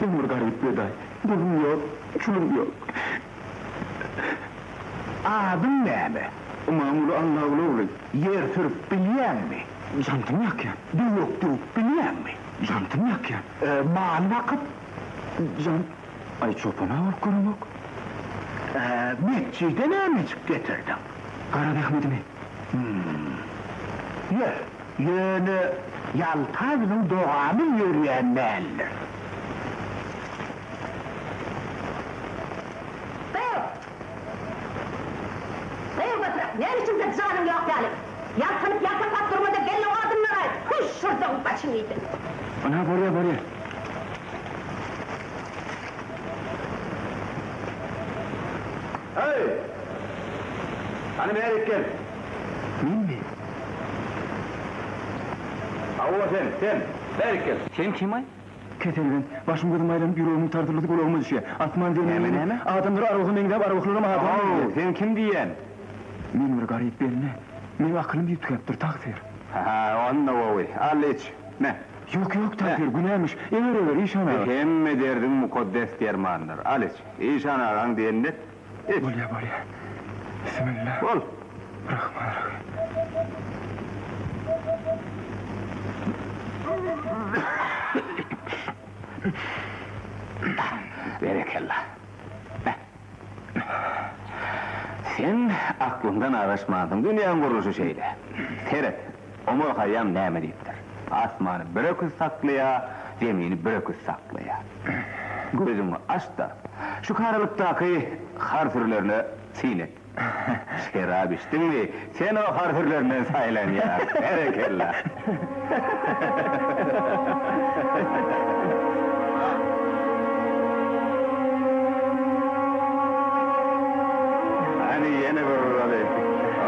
Ben bir garip bir day. Bulum yok, çulum yok. Adın ne mi? Mamulu Allah'lı olur. Yer sürüp biliyen mi? Jantım yok ya. Duyuk duyuk biliyen mi? Jantım yok ya. Mal vakıt? Jant... Ay çopana var kuruluk. Metçide ne müzik getirdin? Kara Ahmet'imi. Yer, yani Yaltaz'ın doğanı yürüyen belli. Buyur Batrak, ne için de canım yok yani? Yaltanıp yaltanıp durmada belli o adımlara ait. Kuş şuradan başınıydı. Ana buraya. Hey! Hani meğerik gel. Min mi? Avuva sen. Meğerik gel. Sen kim ay? Ketelben, başım gözüm aylanıp yüreğimin tardırlığı kulağıma düşüyor. Atman diye Hemen. Adamları arvakın engde arvaklarıma adamlar. Sen kim diyen? Men bir garip belli. Benim aklım bir tüketttir takdir. Ha, onunla ovi. Al iç. Ne? Yok takdir, günahmış. Ever inşallah. Hemme derdin mukaddes dermanlar. Al iç. İşan ağan diyenler. İç. Bolya. Bismillah. Bol. Rahmanirrahim. Berekallah. Sen aklından araşmadın, dünyanın kuruluşu şeyde. Seyret, omur hayyam näme deyipdir. Asmanı böreküz saklaya, zemini böreküz saklaya. Gözünü aç da, şu karalıktaki harfürlerini sinet. Şerab içtin mi, sen o harfürlerinden saylan ya. Berekallah. Yeni vurur alayım.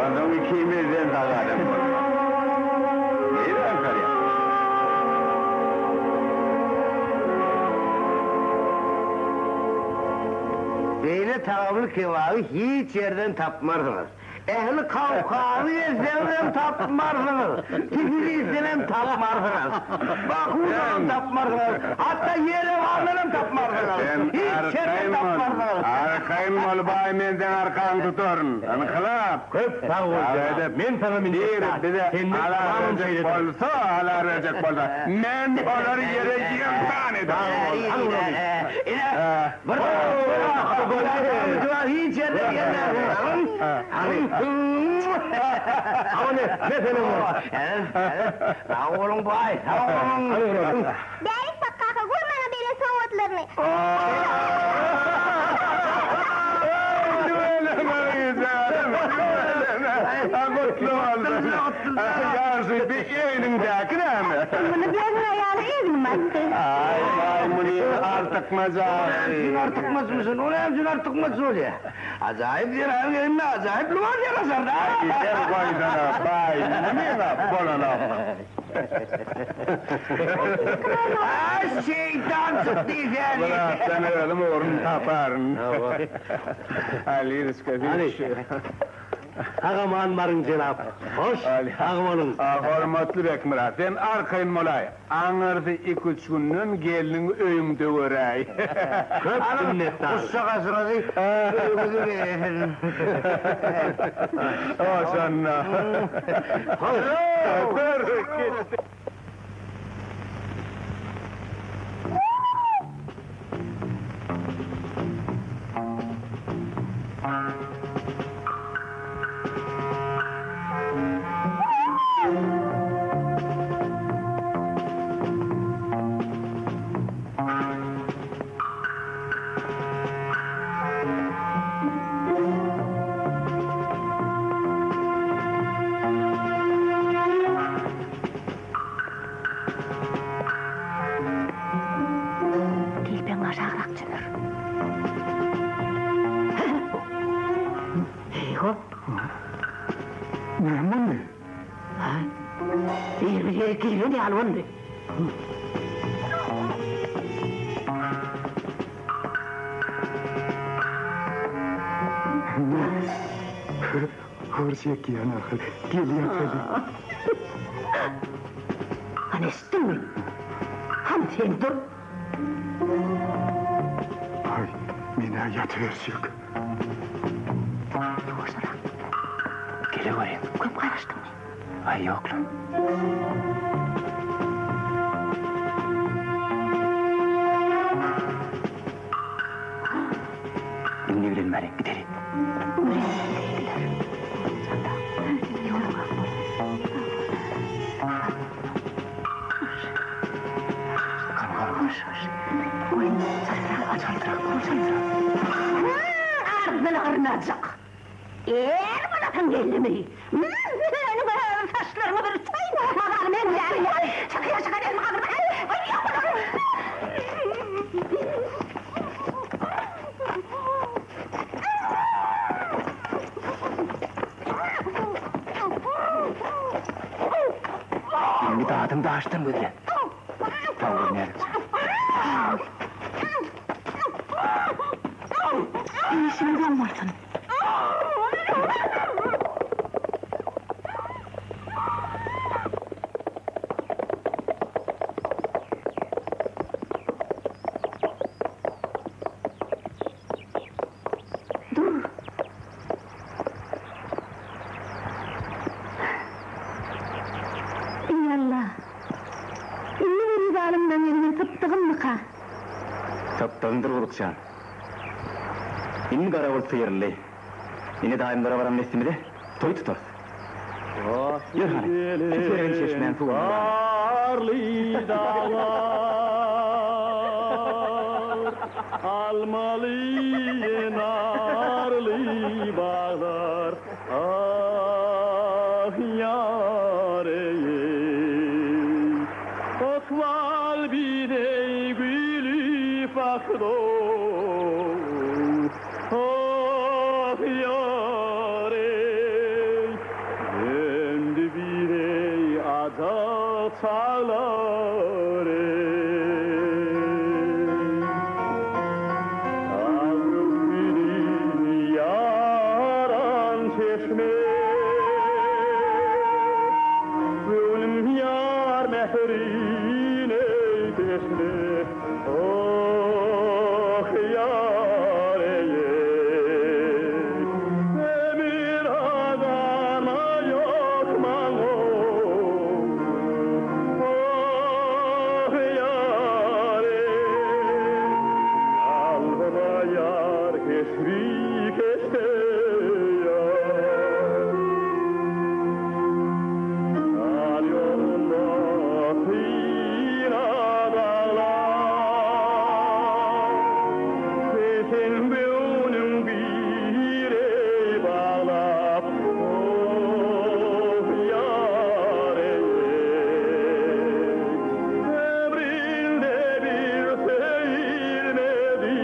Adam ikimizden sağlarım. Neydi Ankara'ya? Böyle tavır kıvağı hiç yerden tapmarsınız. Ehli kavkağı izlemem tapmarsınız. Tifili izlemem tapmarsınız. Bakırdan tapmarsınız. Hatta yere varlarım tapmarsınız. Hiç yerden tapmarsınız. Arkayın ol bay menden arkan tuturun. Anıkılap. Köp sağ ol. Men sana minnettar. Bize alaracak bolsa, alaracak bolsa. Men onları yere yığından ederim. Hiç yerden gelmez. Ama ne senin var? Sağ olun bay, sağ olun. Derik bak kaka, vurmana benim soğutlarını. Mutlu oldum. Yarısı bir yeğenindeki değil mi? Bunu gözün ayağını ezilmezdi. Ay bunu artık mazar. Zünar tıkmaz mısın? O ne zünar tıkmaz oluyor? Acayip zünar gelme, acayip luvar yarasar da. Gider koydana bay. Ne var bolana? Ay şeytan çıktı seni. Bırak sen öyle mi orun taparın? Ali rızkı bir şey. Ağaman marın cenab. Hoş, ağamanın. Hormatly Bekmirat, sen arkayın molay. Aňyrdy 2-3 günden gelin öýüňde göräý. Köp minnettar. Ussaga sırazy öýümüzü berin. Oşanna. Dilben aşağırak çınır. Eyho. Näme? Dilben alwandı. Horsek yana geliyor kızım. Hani istin mi? Hani sen dur. Ay, mine yatıversek. Yoğursana. Gele göreyim. Köp karıştın mı? Ay yok lan. Ne bileyim ben gidelim. Ardına arınacak. Bana tam geldi mi? Saçlarımı bir sayın. Mağarım en yani. Çakıya çakıya mağarım. Ay yapma. Şimdi dağıdım da açtım böyle. Tavır nerede? İyisini bulmasın. Dur. İyi Allah. İyi bir zalimden yerine tıptığın mı ka? Taptandır urukcan. İnni gara ol sıyırlı. İnni daim gara varan neslimide toy tutar. Yürü hani. Tüfeğin çeşmeyen tuğundan. Arlı dağlar, almalı narlı bağlar. Ah yâre, otval bidey gülü fakdo. Ah yâre, endi birey ada çağlar. Ağrım yaran çeşme, gönlüm yar mehrine teşne. Oh yâre, emir adama yok mano. Oh yâre, alvada yar keşrik este yar. Al yolunda fina dağlar, sesin beğunun bir ey bağlap. Oh yâre, emrinde bir seyirmedi.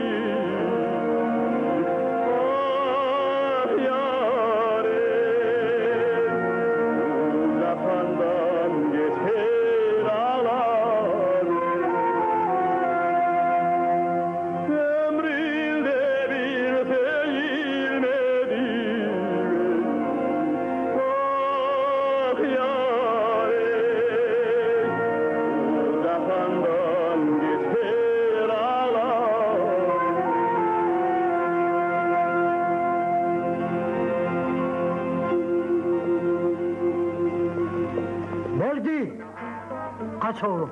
Kaç oğlum?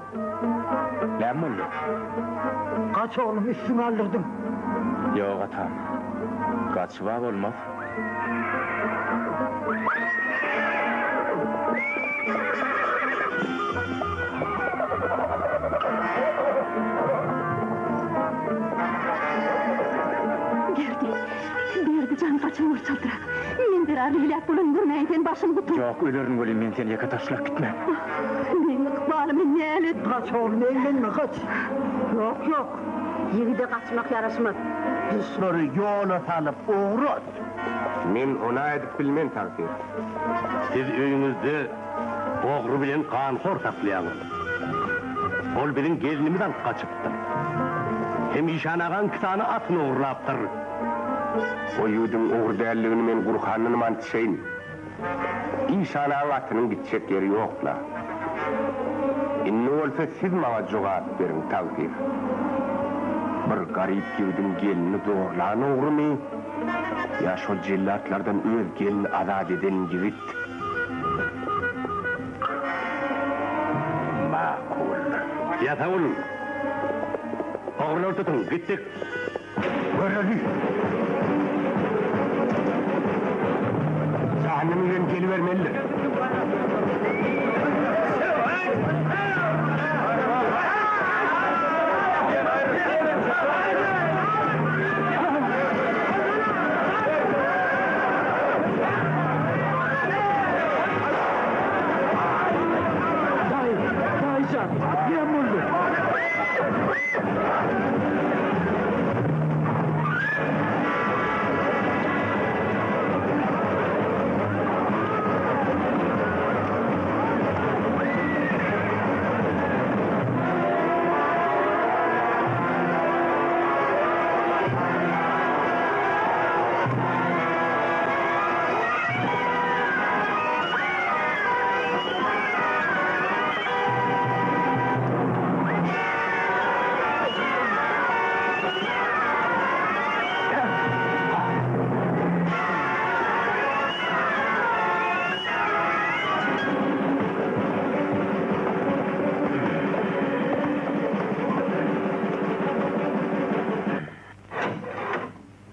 Ne mi oldu? Kaç oğlum üstüne aldırdın? Yok atam. Kaçmak olmaz. Berdi can kaçın çıldırak. Men bir arıylak bulun görmeyken başım kutu. Yok ölürüm olayım men seni yaka taşlap gitme. Men Ykbal'ımın ne elit. Kaç oğlum eğlenme kaç. Yok. Yigide kaçmak yaraşmaz. Dışları yola salıp uğrat. Men ona edip bilmen takdir. Siz öyünüzde oğru bilen kanxor saklayanız. Ol bilen gelinimizden kaçıptır. Hem işanagan kitani atını uğurlaptır. O yudun uğur değerliğini men Gurhan'ın mantişeyin. İşanagan atının gidecek yeri yokla. İnni olsa siz bana cevap verin takdir. Bir garip yudun gelini doğrulan uğru mu? Ya şu cellatlardan öz gelini azat eden gibit. Makul. Yata olun. Oğurlar tutun, gittik. Göreli. Sahnımızın gelivermeliler.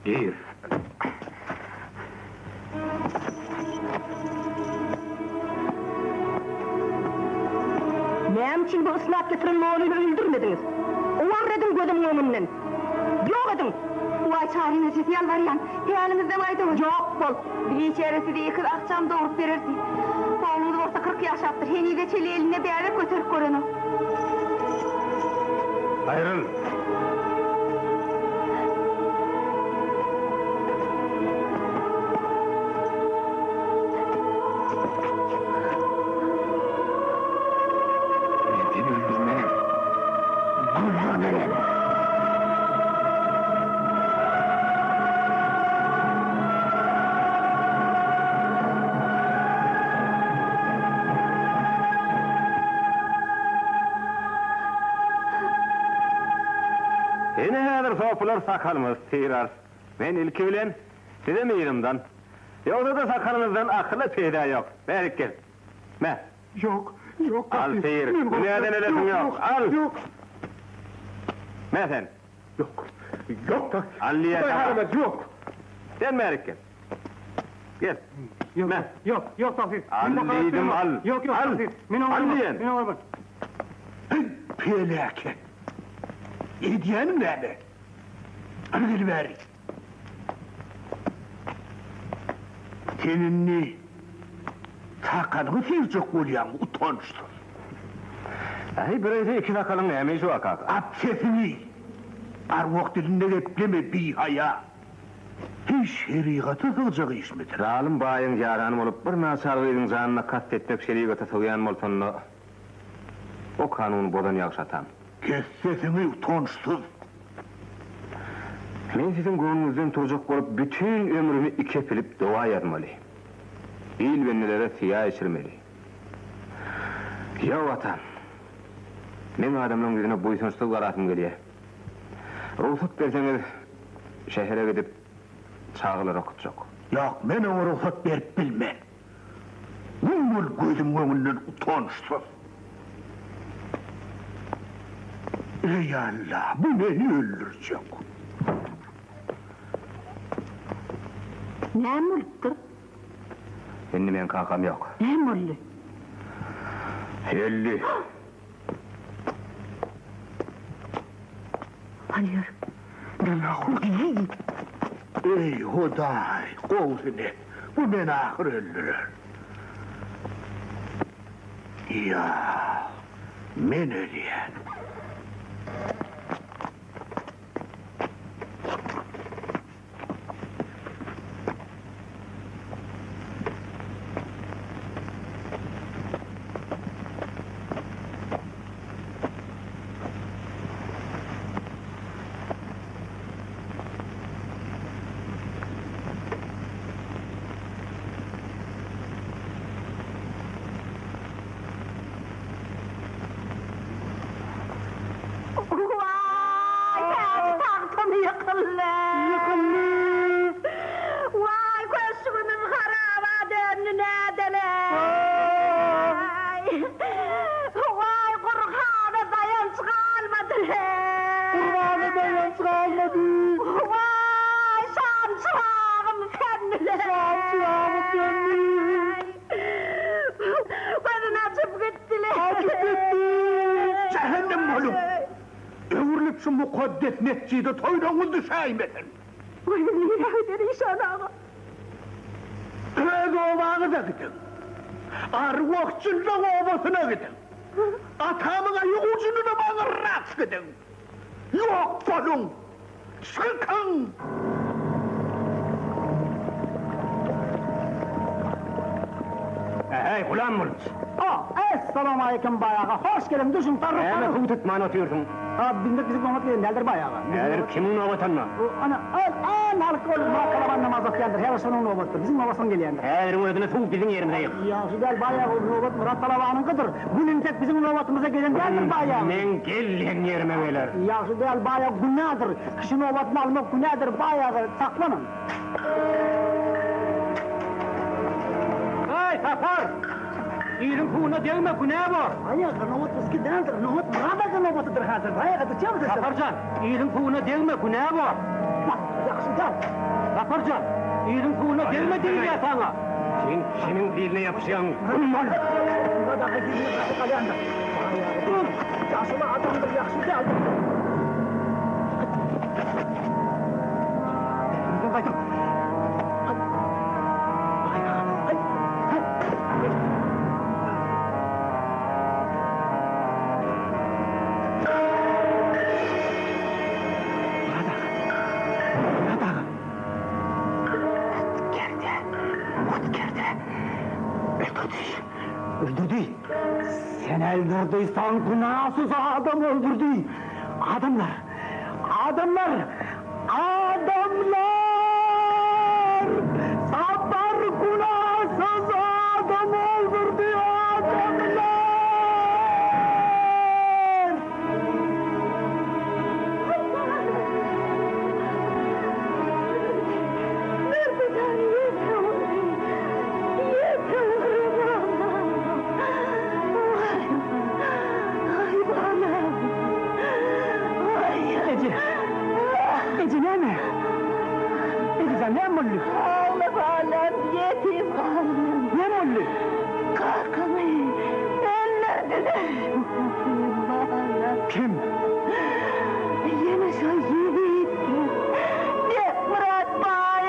Gir. Nem için bu ıslah getirin oğlunu öldürmediniz? Uvar edin gözümün önünden. Yok edin. Vay çarine siz yalvaryan. Yanınızda vaydı mı? Yok bol. Bir içerisi de yıkır akşam doğurup verirsin. Oğlunuz orta 40 yaşattır. Heni de çeli eline bir ara götürüp korunu. Ayrıl. Sopular sakalımız tirar. Ben ilki bilen size miyirimden. Yoksa da sakalınızdan akıllı peyda yok. Ver gel. Me. Yok. Al seyir. Dünyadan ölesin yok. Al. Yok. Me sen. Yok da. Alliye sakal. Yok. Sen me gel. Gel. Me. Yok Tafir. Alliydim al. Yok al. Tafir. Alliyen. Pelake. İdiyenim nerede? Anadolu ver. Seninle sakalını sıyıracak olyan utançtır. Ay birisi iki sakalın emeği şu akak. At sesini. Arvok dilinde gepleme bir haya. Hiç şeriatı sığacak iş midir? Zalim bayın yaranım olup bir nasarlıydın canına kastetmek şeriatı sığıyan moltonlu. O kanunu bodan yakşatan. Kes sesini utançsız. Men sizin gönlünüzden turacak olup bütün ömrümü iki pilip dua yazmalı. İl bennilere siyah içirmeli. Ya vatan, men adamların yüzüne boysunsuzluk aratım geliyor. Ruhsat verseniz şehre gidip çağılır okutacak. Yok, men o ruhsat verip bilmem. Bunlar gözüm önünden utançsız. Ey Allah, bu beni öldürecek. Ne mülktür? Şimdi ben kakam yok. Ne mülü? 50. Hayır. Ben akıl değil. Ey Huday, kovsunu, bu beni ahır öldürür. Ya, men ölüyen. Şu mukaddes netçiydi toyduğunu düşeymesin. Oy, niye Derýaýewiň ağa? Öz ovağı da gidin. Arvokçunca ovasına gidin. Atamına yuğucunu da bana rast gidin. Yok olun. Çıkın. Hey, ulan Murç. Esselamu aleyküm bayağı. Hoş geldin, düşün tarafı. Hemen kuğu tutmanı atıyorsun. Bindik bizim nomat gelin, neldir bayağı? Nedir, kimin novatanma? Ana, en halk ol, kalaban namaz okuyandır, her sonun novattır, bizim novasın geliyendir. Her ödünü soğuk bizim yerimize yok. Ya şu del bayağı o novat Murat Talavan'ınkıdır. Günün tek bizim novatımıza gelen geldir bayağı. Men gelen yerime beyler. Ya şu del bayağı günahdır, kışın novatını almak günahdır bayağı, saklanın. Hey, Safar! İyilik kuğuna değme, bu ne var? Hayır, novat eski değildir, novat Murat'ın novatıdır hazır, bayağı tutacağım mısın? Safarcan, iyilik kuğuna değme, bu ne var? Bak, yakşı gel. Safarcan, iyilik kuğuna değme değil ya sana. Sen kimin diline yapışan? Burada da gizli katı kalyandır. Yaşlı adamdır, yakşı gel. Öldürdü. Sen öldürdüysen günahsız adam öldürdü. Adamlar! Safar günahsız adam öldürdü adamlar! Ece ne mi? Ece sen ne mullu? Ağlam, yetim kaldım. Ne mullu? Kalkamayın, ellediler. Kim? Yine şu yiğit. Ne Murat Bey.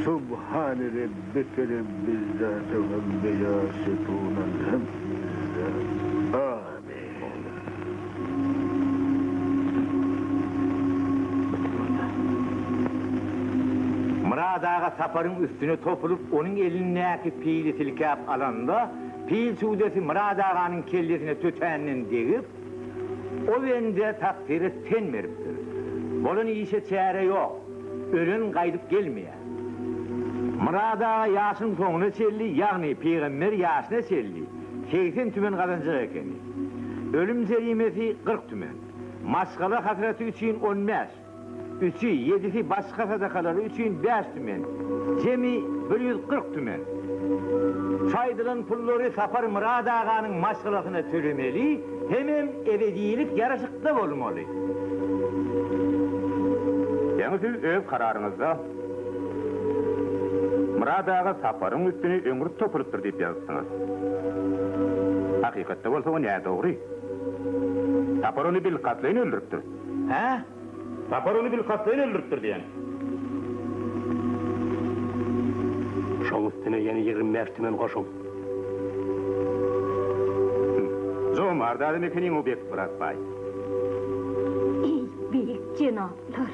Subhan rabbike rabbil izzati amma yasifun. Elhamdülillah. Amin. Murat Ağa Safar'ın üstüne topulup onun elindeki pili silkap alanda pil suudesi Murat Ağa'nın kellesine tüteninin deyip o bende takdiri sen veriptir. Bunun işe çare yok. ölen qaydıp gelmeýär. Murad ağa ýaşyň soňuna çelli, ýagny peýgamber ýaşyna çelli. 80 tümen gazanjak ekeni. Ölüm zerimesi 40 tümen. Maskala hasreti üçün 15. 3'ü 7'si başka sadakaları üçün 5 tümen. Cemi 140 tümen. Saydılan pulları Safar Murad ağanın maskalasına tölemeli, hemen ebedilik yaraşıkta olmalı. Yalnız öz kararınızda Murad ağa Safar'ın üstüne ömür topuluptur deyip yazırsınız. Hakikatte olsa o ne doğru? Safar onu bil katlayın öldürüptür. He? Safar onu bil katlayın öldürüptür diyen. Şoň üstüne yeni 25 tümen koşun. Zomarda adam ekinin objekt bırakpay. Ey büyük cenaplar!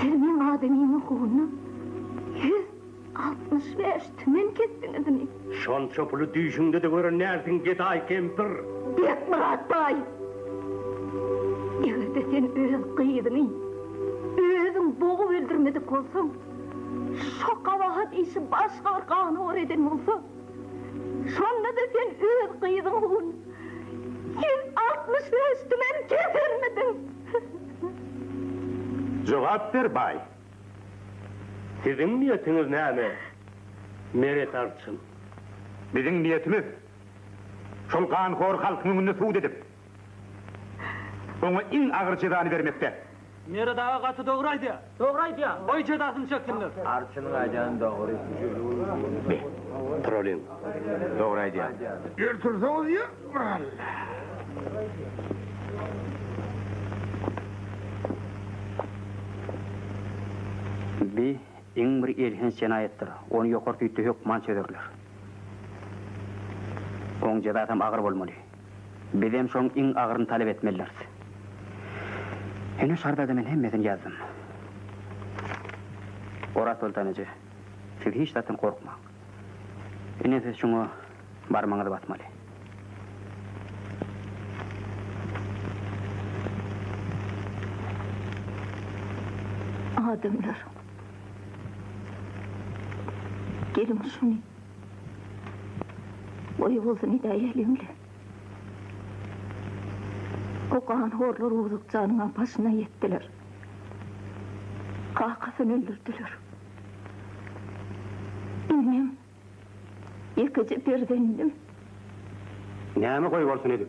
Senin ademimin kuğunu 165 tümen kestiniz mi? Şon çopulu düýşüňde de gören nersin getay kempir. Bek Murat Bay! Egerde sen öz kıyıdını, özün boğup öldürmedik bolsaň, şo kabahat işi başka bir kanı var eden bolsa, şonda da sen öz kıyıdın kuğun 165 tümen kesermedin. Cevap ver bay. Sizin niyetiniz näme? Meret artsın. Bizim niyetimiz şol kanhor halkyň önüne suud edip ona iň agyr cezany bermekde. Nere daha katı doğraydı ya. Doğraydı ya. Oy cedasını çektinler. Arçının ayağını doğru. Trolin. Doğraydı ya. Götürseňiz ya. Bir iň bir elhin senayetdir. Onu ýokarty ýetip manç ederler. Oň jadasam agyr bolmaly. Bizem şoň iň agyryny talep etmeliler. Ene şarda men hemmesini ýazdym. Ora sultanyjy. Siz hiç zatdan korkmaň. Ene siz şoňa barmaňyzy basmaly. Adamlar. Gelin şunu. Oy bolsun hidayelimle. O kan horlar uzuk canına başına yettiler. Kakasını öldürdüler. Benim yıkıcı birdendim. Näme koy bolsun edip?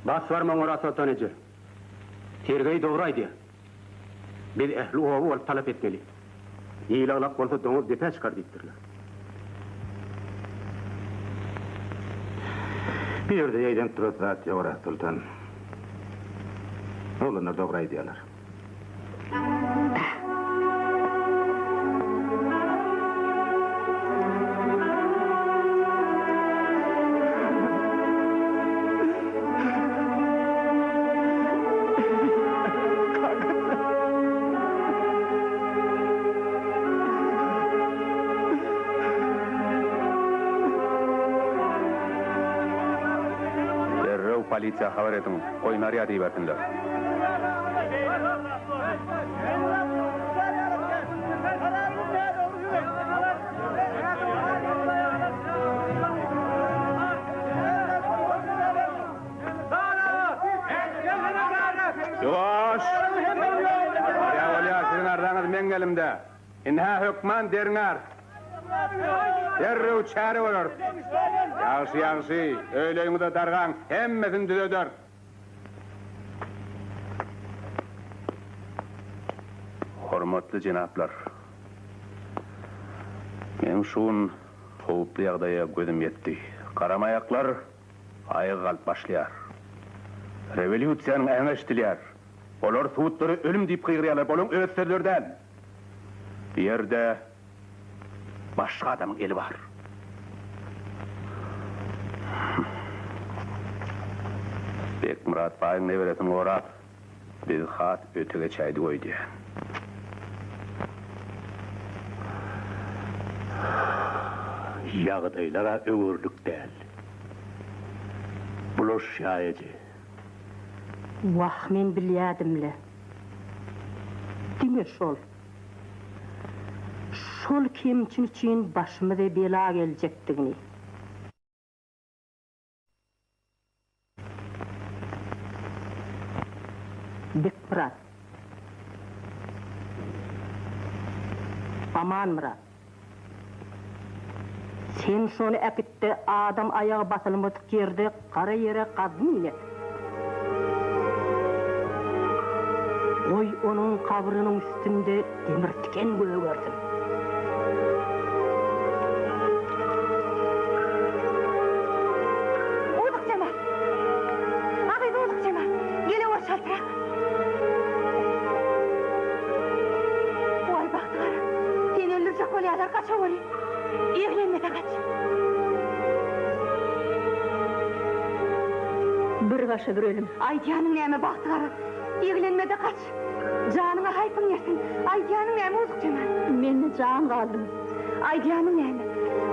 Bas barmaň ora sultanyjy. Tergey doğraydy. Biz ehli owu bolup talap etmeli. Ýylaglak bolsa doňuz depe çykar diýipdirler. Bir yerde ýeýden turat ýora sultan. Olanlar dogry diýerler. Polisiýa habar edin, oýnary ýady berdiler. Yoş! Ya sizin ardanız men gelimde. Inha hökman deriňär. Derrew çäre bolar. Ýaşy, öýleýiňde dargan hemmesini düzeder. Hormatly jenaplar. Men şuň howply ýagdaýa gözüm ýetdi. Karamaýaklar aýyg galyp başlaýar. Rewolýusiýanyň äňeş dilýär. Olar suwutdary ölüm diýip gyrýarlar, boluň öýtlerlerden. Bir ýerde başka adamın eli var. Bek Murat Bay'ın neveretini orap, bir hat ötege çaydı koydu. Ýagdaýlara öwürlük däl. Buloş şaýaty. Wah men bilýädimle. Bilme şol. Şol kimçin için başıma da bela gelecektigini. Bek Murat. Aman Murat. Sen şonu ekitte adam ayağı basılmadık yerde kara yere kazdın ile. Oy onun kabrının üstünde demir tiken gördüm. Uyduk Cemal. Ağaydı uyduk Cemal. Gele o şaltırak. Oy baktığara. Sen öldürecek olayadar kaça olayı. Evlenme de kaç. Bir kaşı bir ölüm. Aydiyanın neyme baktığara. Evlenme de kaç. Canına haypın yersin. Aydiyanın neyme uyduk Cemal. Men de can kaldım. Aydiyanın neyme.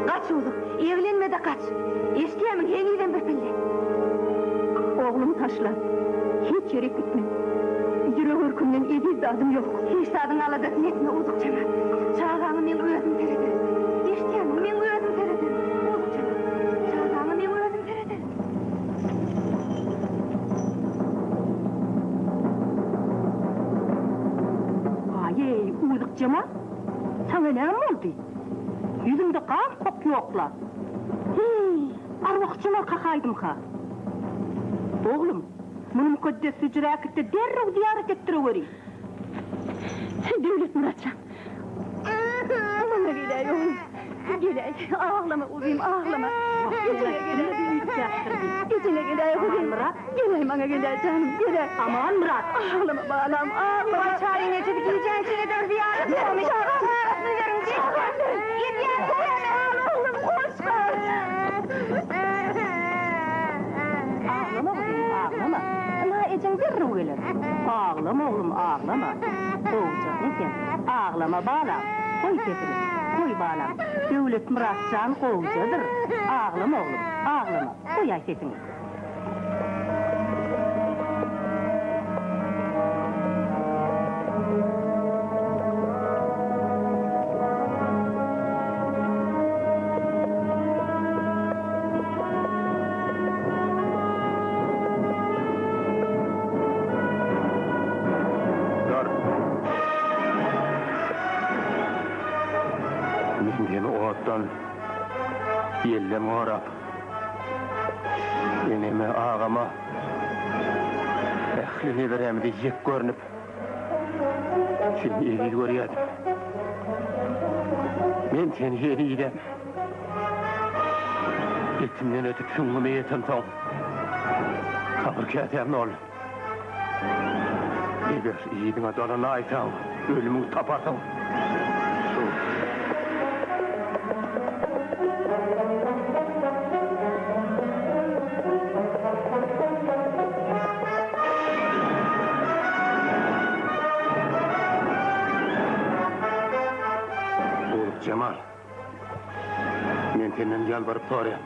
Kaç uyduk. Evlenme de kaç. İsteyemin yeniden bir pille. Oğlumu taşla. Hiç yere gitme. Yürek ürkümden ediz adım yok. Hiç adın aladatın etme uyduk Cemal. Çağağını men özüm terederim. İsteyemin men özüm terederim. Uyduk Cemal. Çağağını men özüm terederim. Ay, uyduk Cemal. Sana ne oldu? Yüzümde kan kok yokla. Arvaq Cemal kakaydım ha. Oğlum, bunu mukaddes hücrekitte derrev ziyaret ettiriveri. Devlet Muratcan. Bana gidey oğlum. Gidey. Ağlama uzayım, ağlama. Gidene gidey uzayım. Murat. Gidey bana gidey canım, gidey. Aman Murat. Ağlama bağlam, ağlama. Çayın eti gideceğin seni de ziyaret olmuş. Ağlama, verin çekmem. Gideceğin seni ağla oğlum, koş koş. Ağlama oğlum, ağlama. Ana ecen derrev gelir. Ağlama oğlum, ağlama. Kovacak sen. Ağlama bağlam. Koy sesini, koy bağlam. Devlet Muratcan kovucadır. Ağlama oğlum, ağlama. Koy ay sesini. Yellem orap. Eneme ağama. Ehlini veremde yek görünüp. Seni evi görüyordum. Men seni yeni idem. Etimden ötüp şunlumu yetim son. Kapır kâtem ol. Eğer iyidine dolana aytam, ölümü tapartam. Cemal, men senden yalvarıp soruyorum.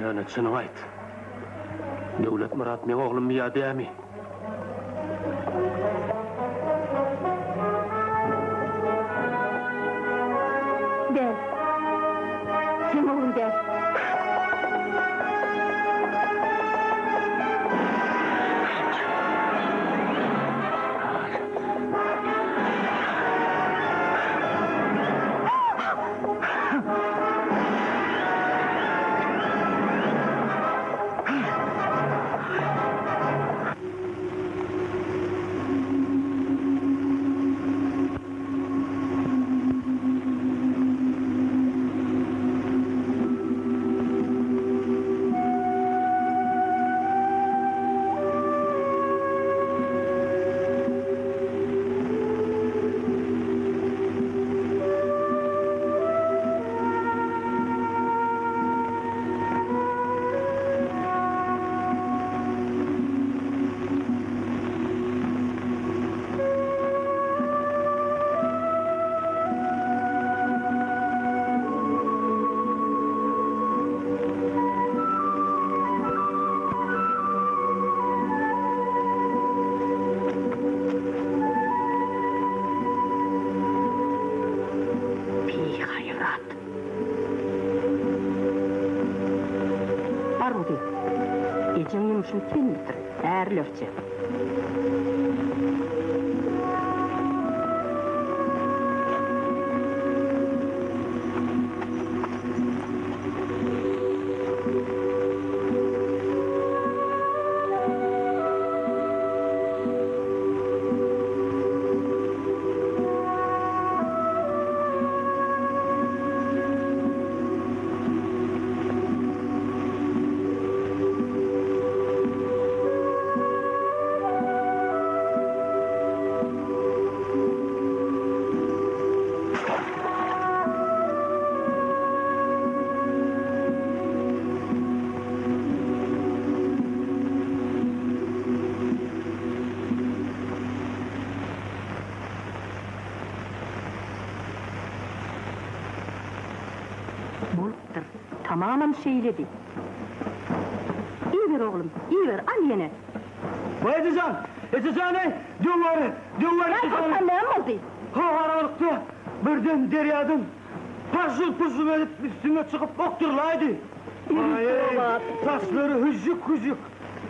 Yani çını ayt. Devlet Murat men oğlum ya deymi? Del. Sen oğlum del. boluşun kendidir, ärlerçe. Bolupdur, tamamen şeyledi. İyi ver oğlum, iyi ver, al yine. Vaydıcan, etesane, dünvarı, Sen ne oldu? Havalıkta birden deryadan pırsıl edip üstüme çıkıp okturlaydı. Ay, taşları hüzük,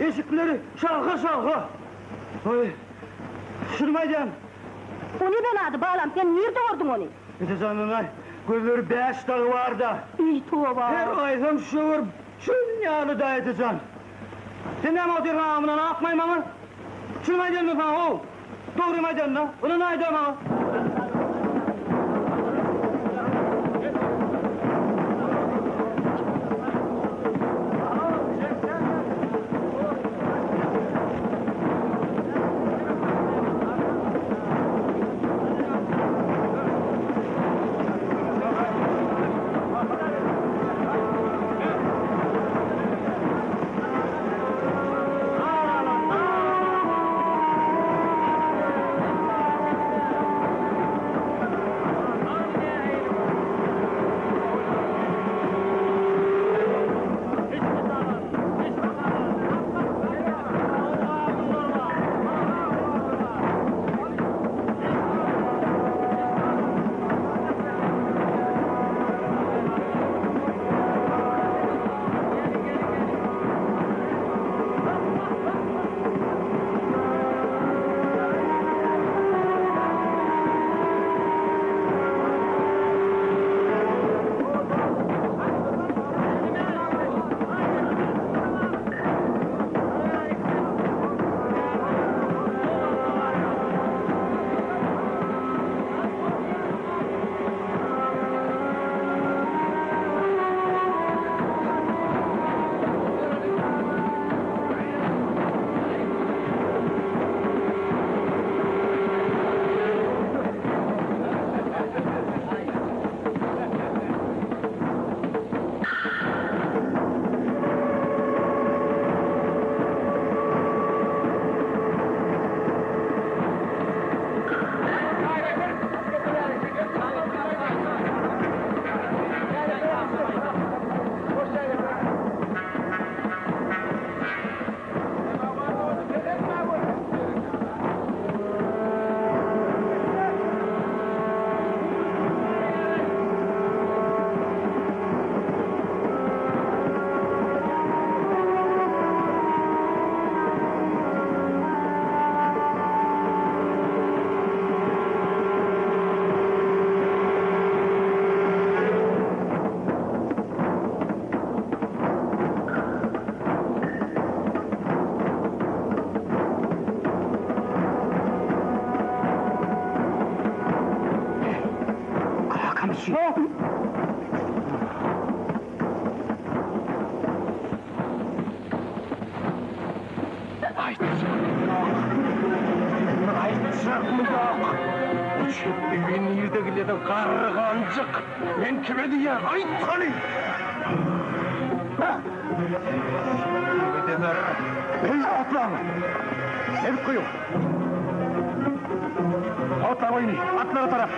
eşikleri şalka. Ay, şırmaycan. O ne beladı bağlam, sen nerede ordun onu? Etesanın ay, gözleri 5 dağı var da. İyi tuğba. Her aydan şuur, şunyalı da etesan. Sen ne mi otuyorsun ağamına, ne yapmayayım ama? Şırmaycan mı falan oğul? Doğrumaycan da, onu ne aydan ama? Evin yerdekilerden kargancık. Ben kime diyeyim? Ay tanıyım. Ödemer. Ey atlarım. El koyun. Atlar oynayın. Atlara taraf.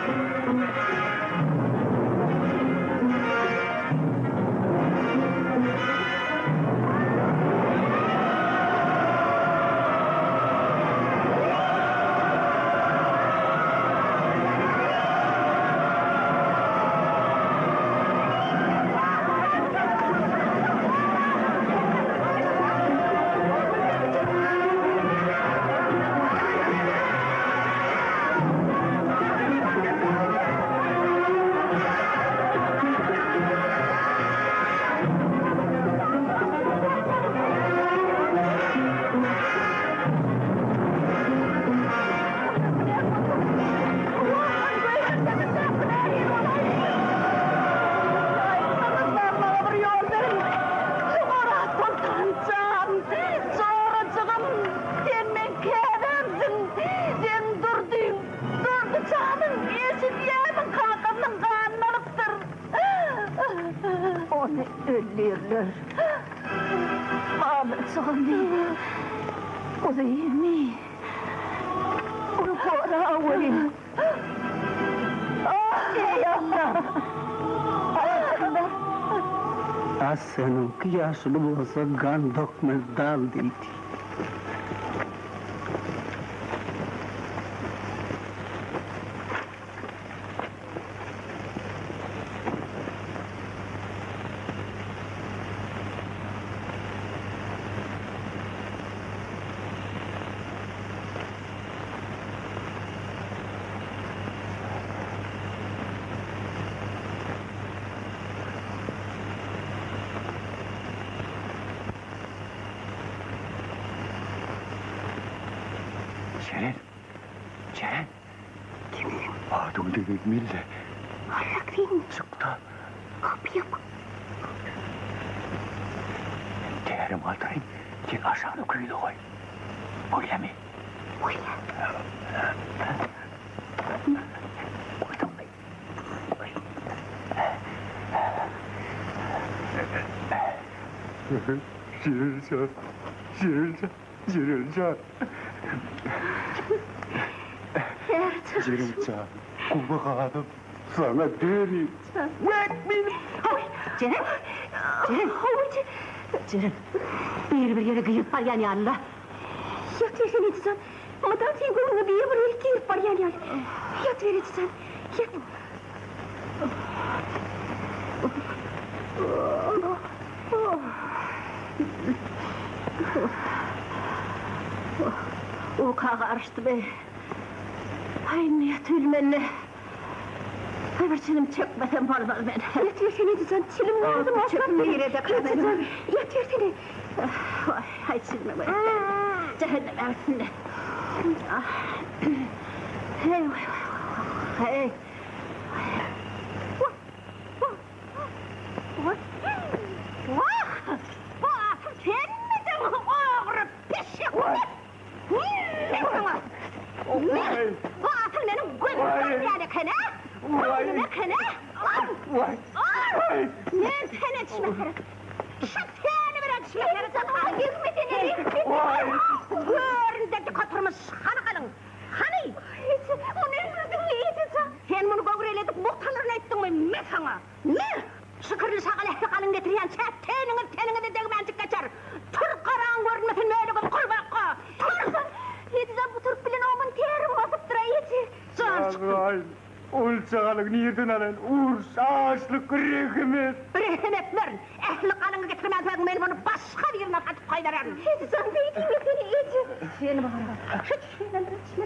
Onu öldürürler. Ağlasın diye. O da iyi mi? Onu kora alayım. Ey Allah! Ayakında. Senin kıyasını olsa kan dokmaz dal değildi. Ceren. Kimiyim? Adım demek mille. Ayaklayın. Çıktı. Kapıya bak. Değerim aldırayım. Gel aşağıda köyde koy. Öyle mi? Öyle. Koydum ben. Jirilcan. Jirilcan. Kuma kadım. Sana döneyim. Ceren. Bir yere kıyıp var yani Allah. Yat versen etsen. Adam sen kolunu bir yere kıyıp var yani. Yat ver etsen. Yat. O kağa arıştı be. Ay ne Türkmen'le. Ay bir çilim çekmeden olmaz ben. Yat versene etsen. Çilim oldu mu? Çökme yere de kadın. Yat versene. Hay çilme be. Cehennem ersin de. Hey. Hey. Bu atın benim gözümden yani kene. Boynuna kene. Ne sene düşmekleri. Şak seni bir düşmekleri. Sana hükmetini. Görün dedi katırmış. Hanı kalın. Hani? Onu öldürdün iyiydi sen. Sen bunu göğreledik. Muhtanırını ettin mi? Ne sana? Ne? Şükürlü şakalı ehli kalın getiriyen tenini de degmencik geçer. Türk karağın görünmesin böyle bir kul bakka. Türk! Yediden bu Türk bilen oğumun terim basıp dura yedi. Can çıktı. Ay, olçağalık nereden alın? Urs, ağaçlık, rehimet. Rehimetlerin. Ehli kalını getirmez ben bunu başka bir yerine katıp kaydırarım. Yediden beydim yedini yedi. Seni bağırma. Hiç şeyden bir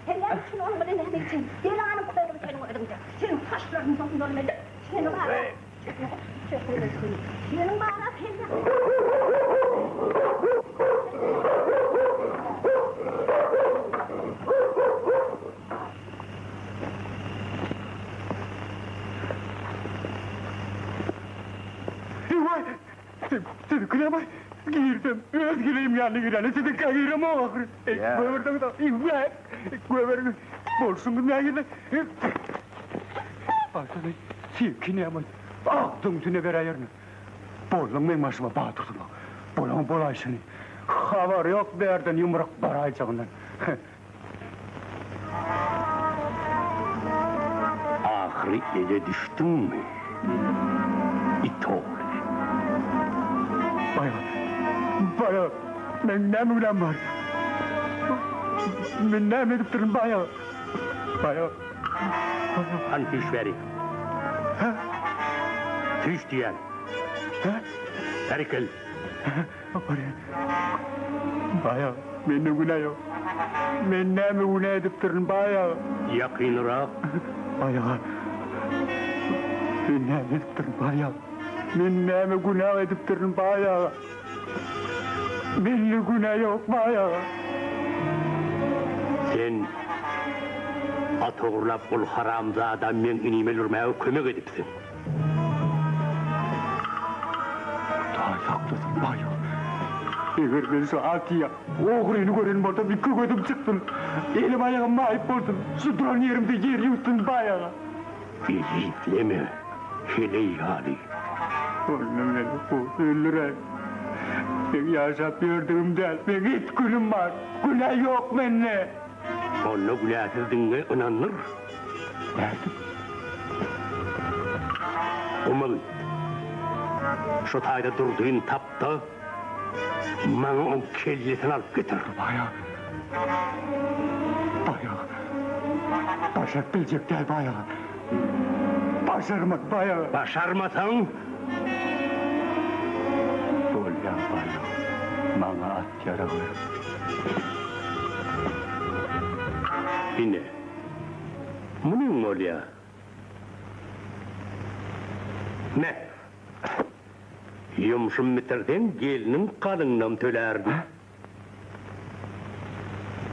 her yer için onu bile ne için. Delanı koyarım senin ödümde. Senin taşların sonunda ölmedi. Seni bağırma. Senin bağırma seni. Seni kılamay. Girdim. Özgüreyim yanına girene. Seni kayırım o ahır. Ekmeğerden da. Ekmeğerden. Bolsun ne yerine. Aslında sevkini ama. Ağdın tüne ver ayarını. Bolun men başıma bağ tutma. Bolun bolay seni. Haber yok derden yumruk barayacağından. Ahri ele düştün mü? İt oğlu. Bayağı, ben ne mülen var? Ben ne edip durun bayağı? Han fiş veri. Ha? Fiş diyen. Ha? Terkel. Bayağı, ben ne günah yok. Ben ne günah edip durun bayağı? Yakınıra. Bayağı. Ben ne edip durun bayağı? Ben ne günah edip durun bayağı? Belli günah yok bayağı. Sen at uğurlap ol haramzadan men inime lürmeye kömek edipsin. Daha haklısın bayağı. Eğer ben şu atiya, oğrunu gören burada bir kögödüm çıktın. Elim ayağım mahip oldun. Şu duran yerimde yer yutun bayağı. Bizi deme. Hele yani. Oğlum beni öldürer. Ben yaşap gördüğüm değil. Ben hiç günüm var. Günah yok bende. Onu günahsızlığına inanır. Derdim. Umul. Şu tayda durduğun tapta bana o kellesini alıp getir. Bayağı. Başarabilecek değil bayağı. Başarmak bayağı. Başarmasan Bolyan bayağı. Bana at yarağı. yine. Bunun oluyor. Ne? Yumuşum bitirden gelinin kalınlam tölerdi.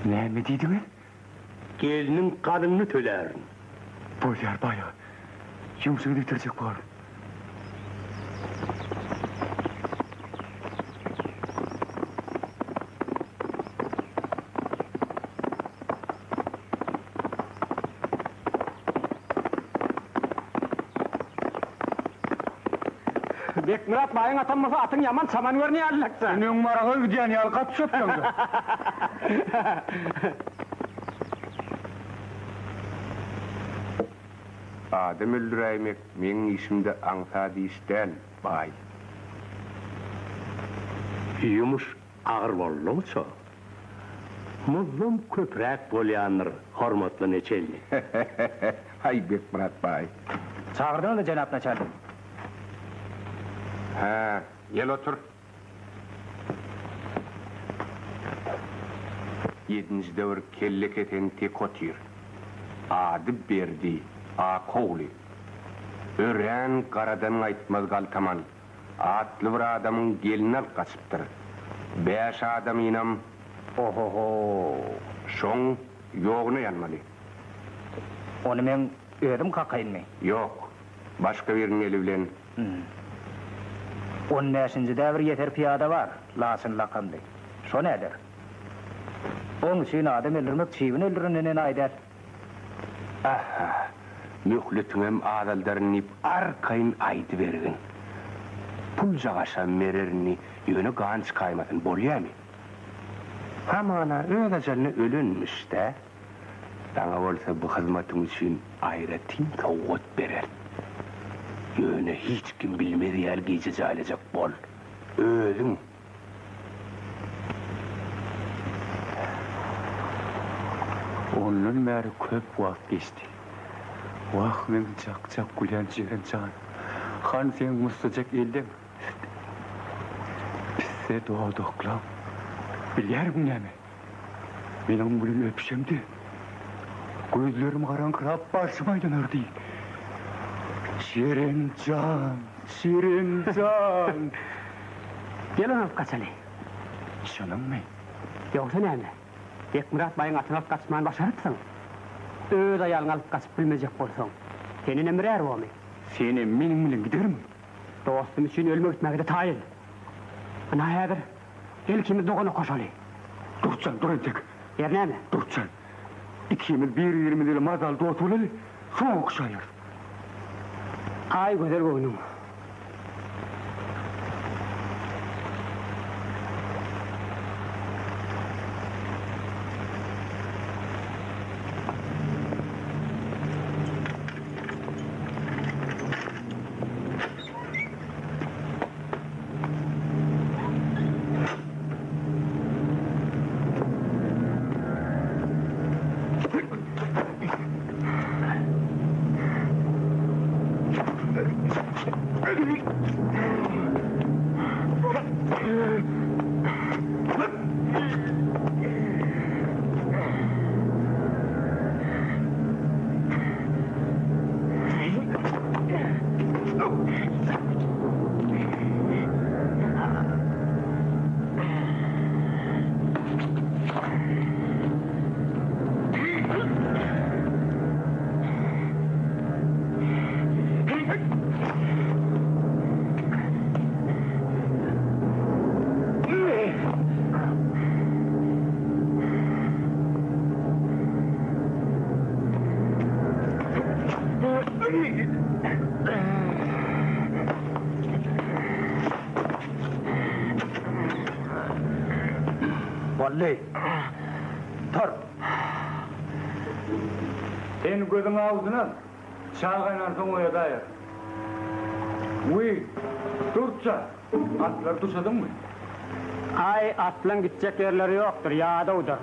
Ne mi dedin? Gelinin kalını tölerdi. Bolyan bayağı. Yumuşunu bitirecek var. Bekmirat bayın atanmasa atın yaman saman görünüyor allaksa. Senin marağı gidiyen yalkat çöptüğümde. Adam öldüreymek benim işimde ansadi işten bay. Yumuş ağır bolluğuça. Mullum köprek bolyanır, hormatlı neçelli. Hay Bekmurat bay. Çağırdın mı Cenab Naçarlı? Ha, gel otur. 7. devir kelle keten tek otur. Adı berdi, Koğli. Ören karadan aytmaz galtaman. Atlı bir adamın gelini alıp kaçıptır. 5 adam inam, ohoho, şoň yoğunu yanmalı. Onu men ödüm kakayın mı? Yok, başka birinin eli bilen. 15. devir yeter piyada var, lasın lakamdı. Şo nedir? Onun için adam öldürmek çiğvin öldürünün ayder. Aha, mühlütünem adaldarını arkayın aydı vergin. Pul jagaşa mererini yönü ganç kaymasın bolya mı? Hamana öğrecanı ölünmüş de. Dana olsa bu hizmetin için ayretin kavut verer. Yönü hiç kim bilmedi yer geçici alacak bol. Öldün. Onun meri köp vakt geçti. Vah men çak gülen jiren can. Han sen mustacak elden. Bizse doğduklam. Biler mi nemi? Benim bunu öpüşemdi. Gözlerim karankırap başıma yanardı. Şirin can. Gelin alıp kaçalı. Canım mı? Yoksa ne? Bekmirat bayın atın alıp kaçman başarıpsın. Öz ayalını alıp kaçıp bilmeyecek bolsun. Senin emri er o mu? Senin benimle giderim. Dostum için ölmek gitmekte tayil. Ana Hydyr, ilkimiz doğunu koşalı. Durcan, dur entek. Yer ne mi? Durcan. İkimiz 1.20 lira mazal doğut olalı. Soğuk şayır. Ay güzel boynum. Vallahi. Dur. Sen gözün ağzına çağ kaynarsan oya dair. Uy, durça. Atlar tuşadın mı? Ay, atlan gidecek yerleri yoktur, yağda udur.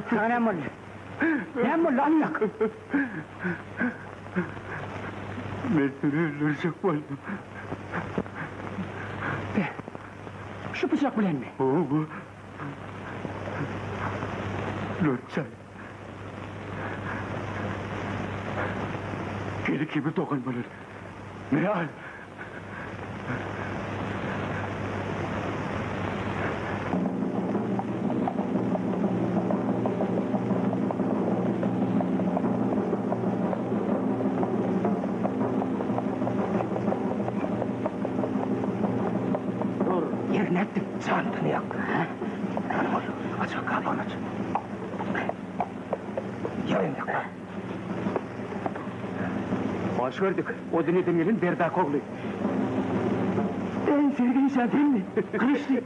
Sana mı? Ne mi lan yak? Ben seni öldürecek oldum. Şu bıçak bilen mi? Bu. Lütfen. Geri kimi dokunmaları. Meal. Sandını yak. Aç kapağını aç. Yarın yak. Hoş gördük. O dinlediğin yerin berdak oğlu. En sevdiğin insan değil mi? Kılıçlı.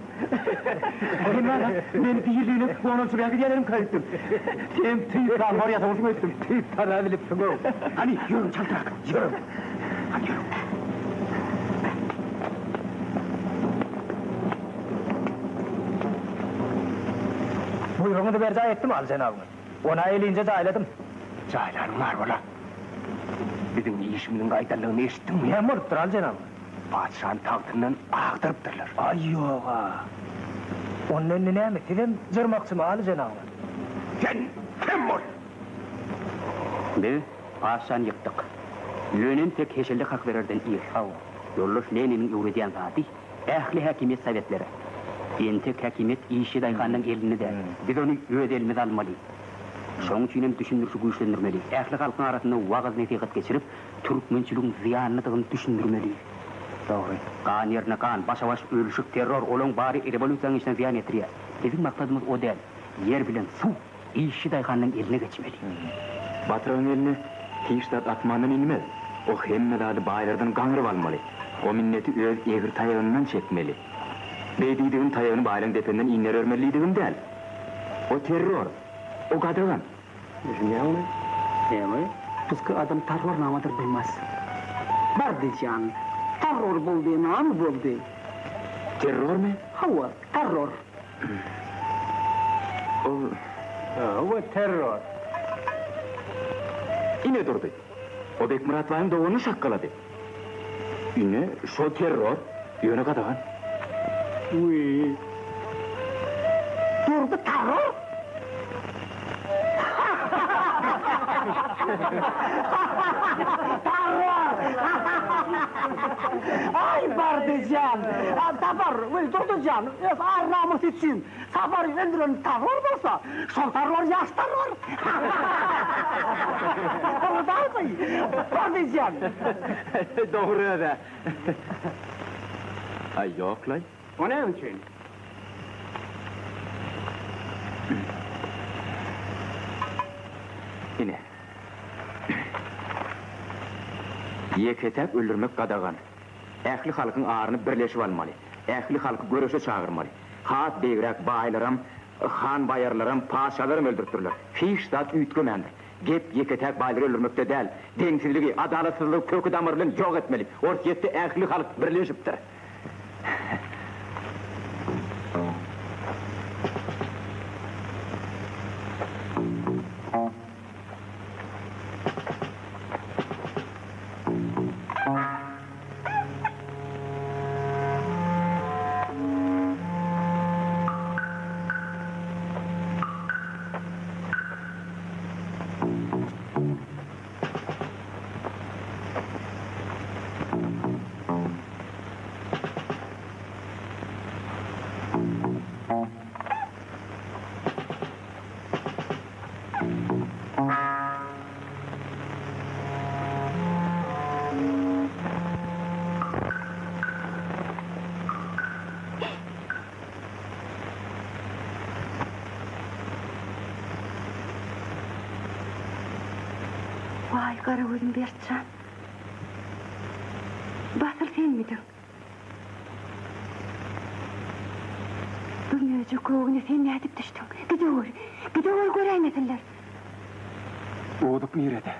Bunlarla beni değirliğine onun şuraya gidelim kayıttım. Sen tüyüp kalmar yatamışım mı ettim? Tüyüp tanrı bilipsin o. Hani yürüm çaldırak. Yürüm. Hadi yürüm. Buyruğunu da berca ettim al cenabını. Ona elince cayladım. Caylarım var bola. Bizim işiminin kaydarlığını eşittin mi? Ne moruptur al cenabını? Padişahın tahtından ağdırıptırlar. Ay yoğa. Onun önüne ne mi? Dedim zırmakçı mı al cenabını? Sen kim bol? Biz padişahını yıktık. Lönün tek heşellik hak vererden iyi. Yolluş Lenin'in uğradiyan zati, ehli hakimiyet sovetleri. Entek hakimiyet işi dayıkanın elini de, biz onu öz elimize almalıyız. Şoň üçin düşündürüşü güýçlendirmeli. Ähli halkyň arasynda wagaz nesihat geçirip, Türkmençiligiň ziýanyny düşündirmeli. Dogry. Kan ýerine kan, başa-baş ölüşük terror, olaň bary revolýusiýanyň içine ziýan etdirýär. Bizim maksatymyz o däl. Yer bilen suw işi dayıkanın eline geçmeli. Batyryň eline hiçdat atmandan inmez. O hemme dady baýlardan gaňryp almaly. O minneti öz egir taýagyndan çekmeli. Beydiğin tayyağını baylan dependen inler örmeliydiğim değil. O terror, o kadırgan. Ne onu? Ne mi? Kızkı adam terror namadır bilmez. Bar diyeceğim, terror buldu, namı buldu. Terror mu? Hava, terror. O terror. Yine durdu. O Bek Murat Vahim doğunu şakkaladı. Yine şu terror, yönü kadırgan. Uy. Durdu terror. Terror. Ay bardıcan. Tapar, durducan. Namus için. Tapar öldüren terror bolsa, şol terror yaş terror. Oradaysın. Bardıcan. Doğru da. Ay yok lan. O ne için? Yine. Yeketep öldürmek qadağan. Ähli halkyň aryny birleşip almaly. Ähli halky görüşe çağırmaly. Hat beýrek baýlaram Han bayarlarım, paşalarım öldürttürler. Fiştat ütkömendi. Gep yeketek bayları öldürmekte değil. Dengsizligi, adalatsızlığı, kökü damarlığını yok etmeli. Ortiyette erkli halk birleşiptir. Vay kara gözüm Bertcan. Basıl sen miydin? Dünyacı koğuna sen ne edip düştün? Gidiyor göreymesinler. Oğuduk nerede?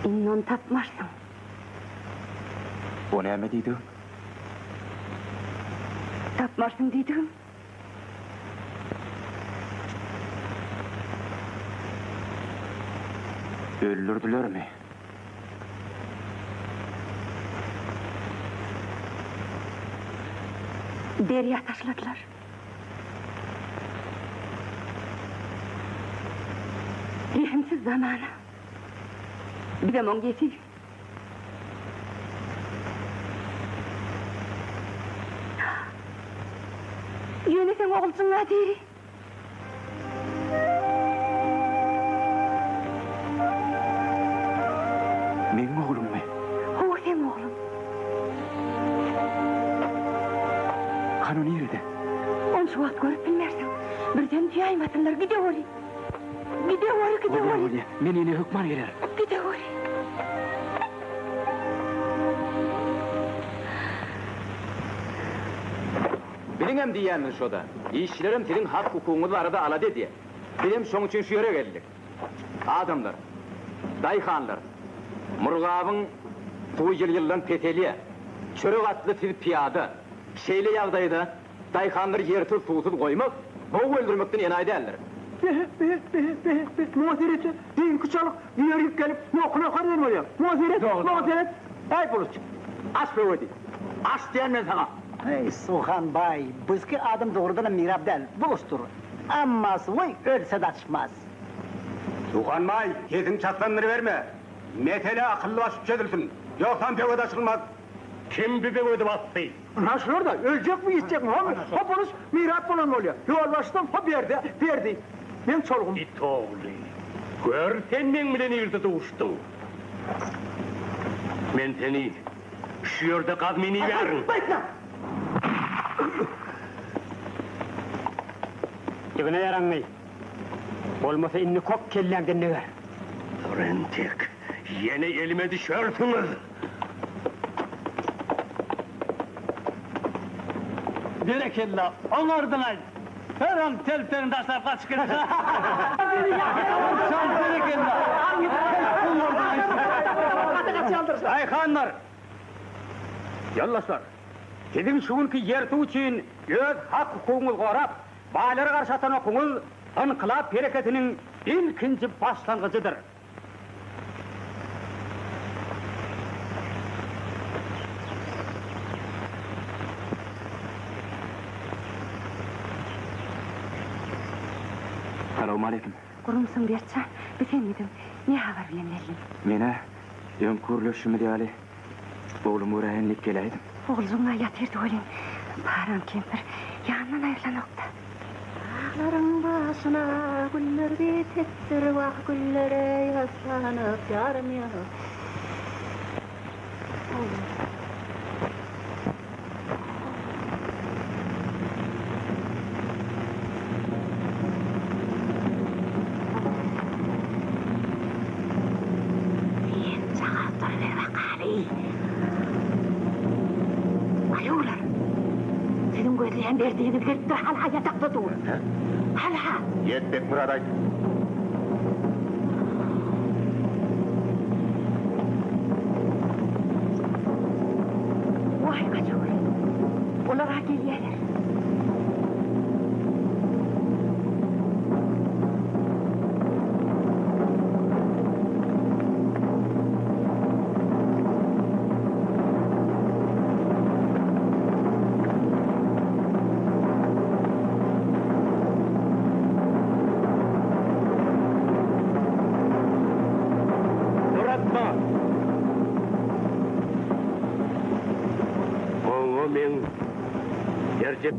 İnnon tapmarsın. O ne deydi? Tapmarsın dedim. Öldürdüler mi? Derya taşladılar. Rihimsiz zamanı. Bir de mon getir. Yöne sen oğulsun Adiri. Benim oğlum mu? O sen oğlum. Kanı nerede? On şu vaxt görüp bilmersin. Birden tüyaymasınlar, gidiyor. Gidiyor. Men yine hükman gelir. Gidiyor. Bilingem diýändir şoda. İşçilerim senin hak hukukuňyzy arada alady diye. Benim şoň üçin şu ýere geldik. Adamlar, dayhanlar, Murgabyň bu ýyldan peteli, çörek atly piýada, şeýle ýagdaýda dayhanlar ýersiz suwsuz goýmak, bu öldürmekden enaý däldir. Muhasireti, din kıçalık, yürüyüp gelip, yokuna karıdır mı ya? Muhasiret, ayıp olur. Aç be ödi, aç diyen ben sana. Hey Suhan Bay, bizki adım doğrudan mirab değil, boştur. Amması vay ölse de açmaz. Suhanmay, kesin çatlanları verme. Metele akıllı başıp çedilsin. Yoksa pevede açılmaz. Kim bir pevede bastı? Nasıl orada? Ölecek mi, yiyecek mi? Ha polis mirab bulan oluyor. Yol baştan, ha verdi. Ben çoluğum. İt oğlu. Gör senden bilen yırtıda uçtu. Men seni şu yerde kazmini verin. Bekle! Dibine yaranmayı. Olmasa inni kop kellemden ne ver? Rentek, yine elime düşersiniz. Berekella, onlardan her an telperin taşlar kaç kere. Sen berekella. Dayhanlar, yollaşlar. Sizin şuunki yerti üçün öz hak hukukuňyzy gorap, baýlara garşy atan okuňyz inkılap hareketinin ilkinci başlangıcıdır. Selamun aleyküm. Kurumsun Bertcan, bir sen miydin? Ne haber bilen elim? Mene, ön kuruluşumu diyali. Oğlum uğrayanlık geleydim. Oğlumla yatırdı oğlum. Paran kempir, yanından ayrılan nokta. Dağların başına güller bitittir, vah güllere yaslanıp yarım ya. gözleyen verdiğiniz geliptir, halha yatakta dur. Halha. Yetmek Muraday. Vay kaçıyor. Olara geliyorlar. Gerçek.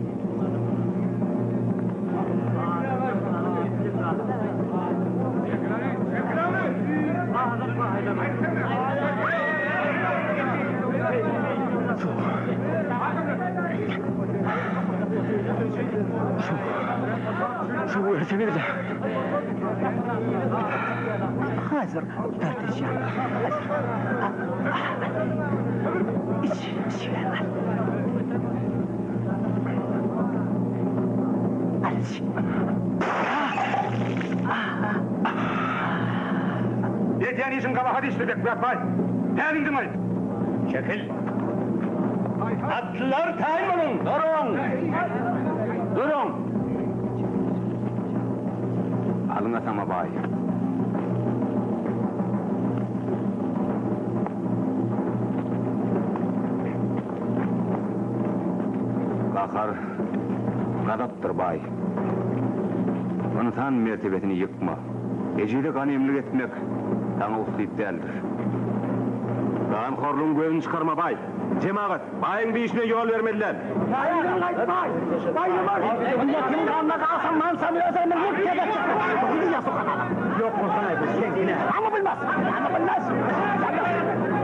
Şu öğreti vereceğim. Hazır tartışacağım. İç ver. Yetyen işin kaba hadi işledik bırakmayın. Gelin demeyin. Çekil. Atlılar tayin olun. Durun. Durun. Alın atama bay. Kakar, gadaptır bay. Unutan mertebetini yıkma. Ecili ganimlik etmek, sana uslayıp değildir. Kan korluğun gözünü çıkarma bay. Cemaat, bayın bir işine yol vermeliler. Bayım kaçmay! Bayım var! Milletin kanına kalsın lan sanıyorsan ben yok keder! Bunu yasuk adamı! Yok olsun aydı, sevdiğine! Ama bilmez! Ama bilmez!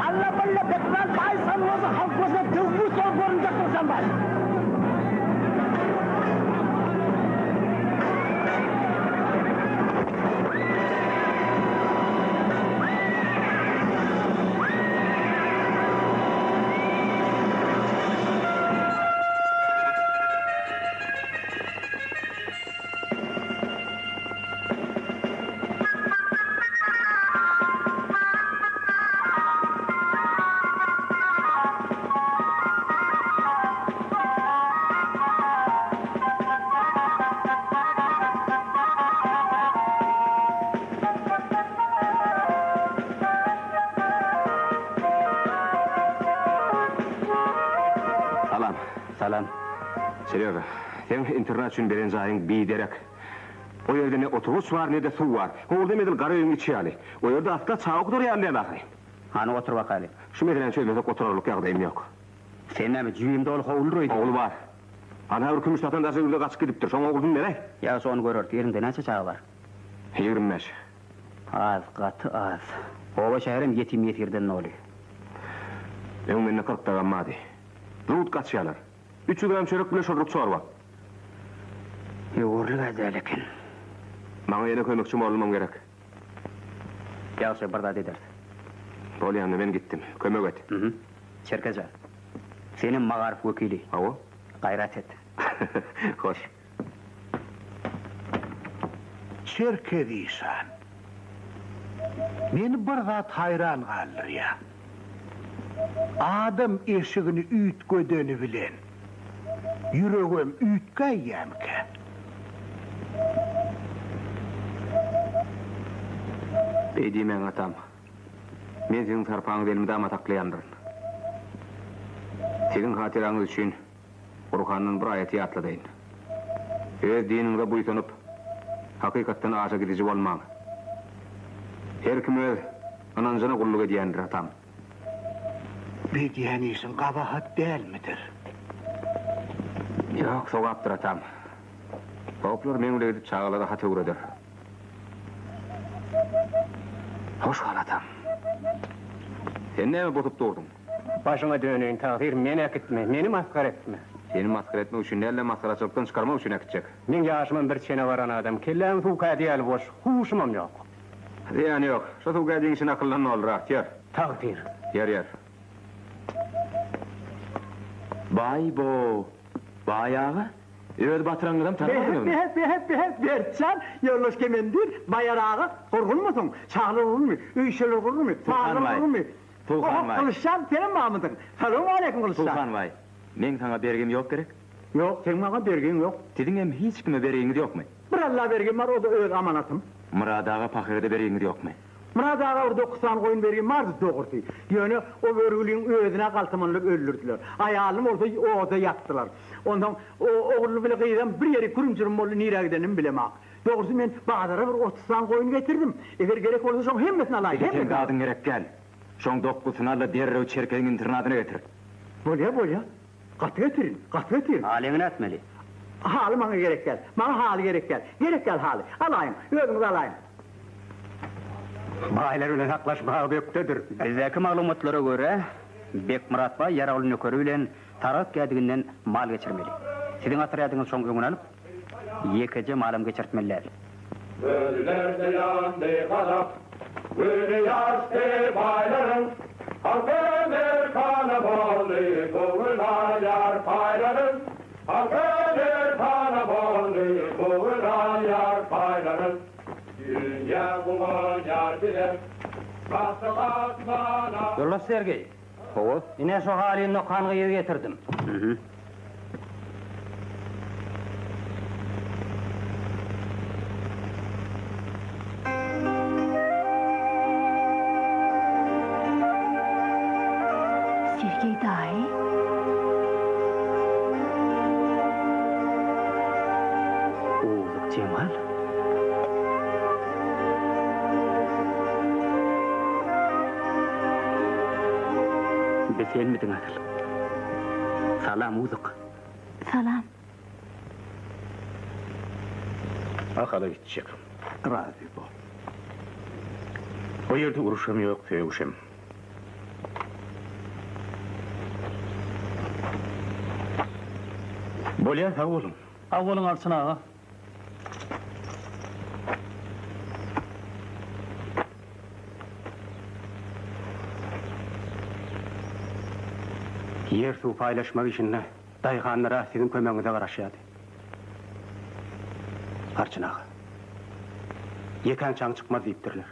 Allah billah bekler bay sanıyorsa halk gözüne tüvbü sol görünecek dursan bay! Salam. Seryoga, sen internet için beren zayın biderek. O yerde ne otobüs var ne de su var. Orada medil garayın içi ali. O yerde atla çağuk dur yanlayan bakayım. Hani otur bakalım. Şu medelen söylesek oturarlık yağdayım yok. Senin mi cüyümde oluq oğuldur Oğlu var. Ana bir kümüş tatan da sığırda kaçıp gidiptir. Son oğlum nereye? Ya onu görür, yerinde neçe çağı var? 25. Az, katı az. Ova şehrim yetim yetirden ne oluyor? Ben benimle 40 da gammadi. Rut kaçıyorlar. 300 gram çörek bile şorluk çorba. Yoğurlu gazelikin. Bana yine köymekçim olmam gerek. Ya şey barda eder. Bol yanına ben gittim. Kömek et. Çerkeza. Senin mağarif vekili. Avo? Gayret et. Hoş. Çerkeziysen. Meni bir zat hayran kaldır ya. Adam eşigini ütgödeni bilen. Yüreğim ütgayyanken. Beydimen atam. Men senin tarpağını elimde amataklayandır. Senin hatiranız için Kur'an'ın bir ayeti atladayın. Öz dininde buytunup hakikatten aşa gidici olmam. Her kim öz anancana kulluk ediyendir atam. Bediyenisin kabahat değil midir? Yok, soğaptır atam. Toplar mengle edip çağalara hati uğradır. Hoş kal atam. Sen ne mi botup durdun? Başına dönün takdir, meni akıtma, meni maskar etme. Seni maskar etme üçün, elle maskaracılıktan çıkarma üçün akıtacak. Men yaşımın bir çene varan adam, kellen fuka diyel boş, huşumam yok. Yani yok, şu tuğadın için akıllan ne olur rahat, yer. Takdir. Yer. Bay bo, Bayağı, öd batıranıdan tanımadın mı? Berçan, yolloş kemendir, bayarağı, korkulmasın, çağlı olur mu, üşeler olur mu, fağlı olur mu? Tulkan vay. Kılıçcan, senin Mahmud'un. Selamun aleyküm Kılıçcan. Tulkan vay. Men sana bergim yok gerek. Yok, senin bana bergin yok. Dedin hem hiç kime berginiz yok mu? Bir Allah bergin var, o da öz amanatım. Murad ağa pakırda berginiz yok mu? Murad ağa orada 90 koyun bergin vardı doğurdu. Yani o örgülüğün özüne kaltımanlık öldürdüler. Ayağım orada yattılar. Ondan o oğurlu bile kıyıdan bir yeri kurumcurum oldu, nire gidenim bilemek. Doğrusu ben bağdara bir 30 koyun getirdim. Eğer gerek olursa son hemmesini alayım. Sen kadın gerek gel. Şon dokkusunu al da derrev çerkeğin tırnağına getir. Bolya. Katı getirin. Halini etmeli. Halı bana gerek gel. Bana halı gerek gel. Gerek gel halı. Alayım. Özünüzü alayım. Baylar öyle haklaşmağı bektedir. Bizdeki malumatlara göre Bek Murat Bay yaralı nökörü bilen Tarat geldiğinden mal geçirmeli. Sizin hatırladığınız son gün alıp yekece malım geçirtmeliler. Gözlerde yandı kalap, gülü yaştı bayların, halk ömür kanı bollu, kovula yar payların, halk ömür kanı bollu, kovula yar payların. Dünya kumun yar bilir, bastı basmana. Yoldaş Sergey. Oğuz. Yine şu halini kanı getirdim. Sergey dahi. Oğuzluk Cemal. Sen miydin Adıl? Salam Oğuzluk. Salam. Akada gidecek. Razı bol. O yerde uruşum yok, sevuşum. Bolya, sağ olun. Avvalın alsın ağa. Yer su paylaşmak için dayıkanlara sizin kömeğinize karışıyordu. Arçın ağa. Yeken çan çıkmaz deyiptirler.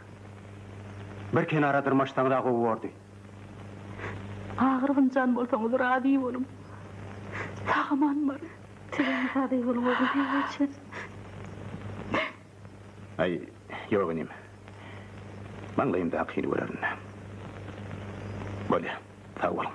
Bir kenara dırmaçtan da kovu vardı. Ağırın can bolsanız razı olum. Sağman var. Sen razı olum oğlum diye için. Ay, yok benim. Manlayım da akıyını vurarım. Bolya, sağ olun.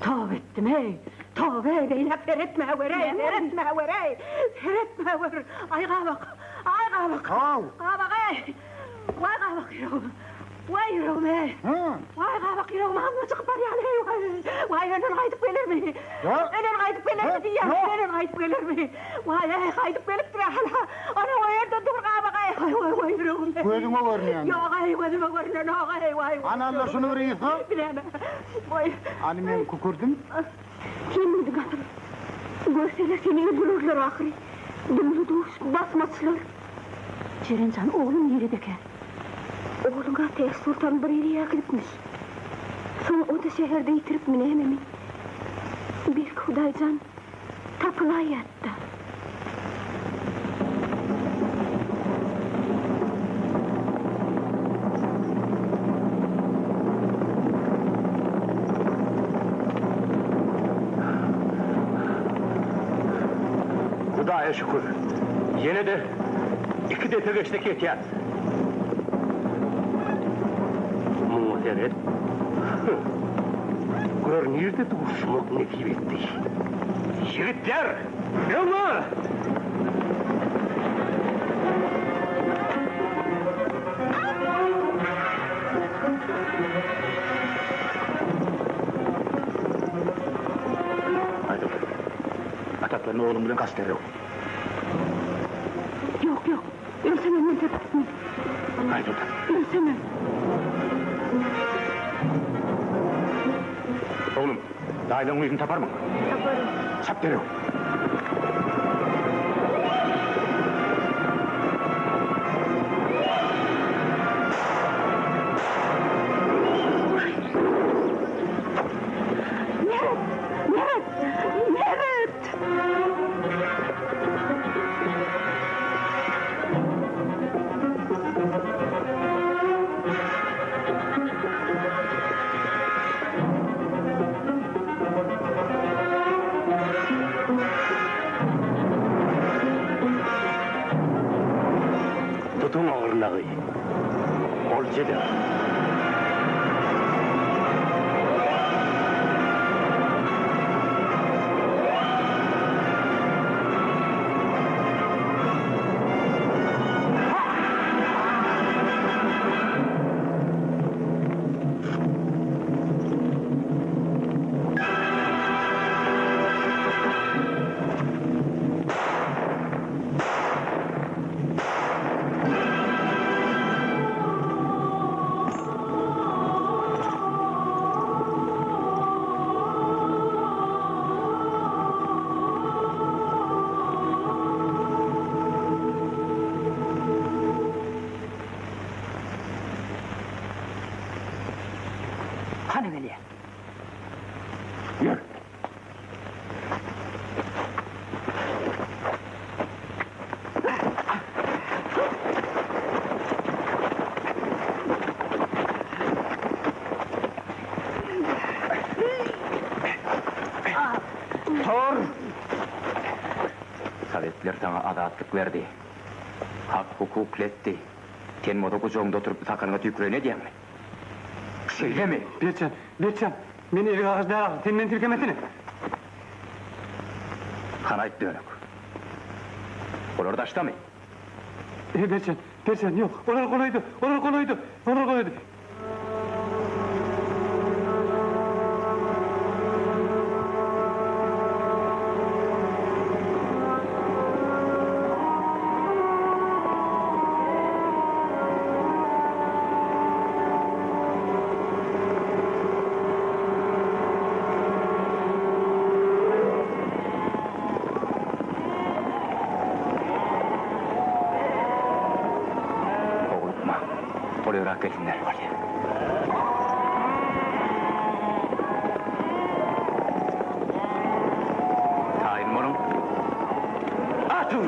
Tövbe ettim hey. Tövbe eyle feretme verey. Ayga bak. Bak hey. Vay bak yürüm. Vay yürüm hey. Vay bak yürüm. Amma çıkıp var yani. Vay önen kaydık gelir mi? Önen kaydık gelir mi diye. Önen kaydık gelir mi? Vay kaydık gelip durar hala. Ana o yerde dur bak hey. Vay yürüm. Gözüme görünüyor. Yok hey gözüme görünüyor. Hey vay. Anamla şunu vereyim ha. Bileme. Vay. Hani ben kukurdum. Kimdi kadın? Görseler seni bulurlar ahri. Dümdü basmaçlar. Cerencan oğlum yerideki. Oğluna Tez Sultan bir yere yakıtmış. Sonra o da şehirde yitirip minememin. Bir Hudaycan tapınağa yattı. Hudaya şükür. Yine de iki de tegeçteki ihtiyat. Evet. Görünürde duruşmak nesip etti. Yigitler! Yolla! Haydi. Ataklarını oğlum bilen kasteri yok. Yok. Ölsene ne tepsin. Haydi. Ölsene. Oğlum, dayılan yüzünü tapar mı? Yaparım. Sap geliyor. Tutun ağırlığı. Olcaydı. Hani Veli? Yürü. Tor! Sovetler sana adatlık verdi. Hak hukukletti. Sen moda kucağımda oturup takanına tükrene diyem mi? Söyleme. Berçan, meni evi ağızlar senden Türkmen'sini. Kanayt dönük. Olur daşta mı? Berçan yok. Onlar kolaydı. Oğlutma. Oluyor hakikatinler var ya. Tayin morun. Atın!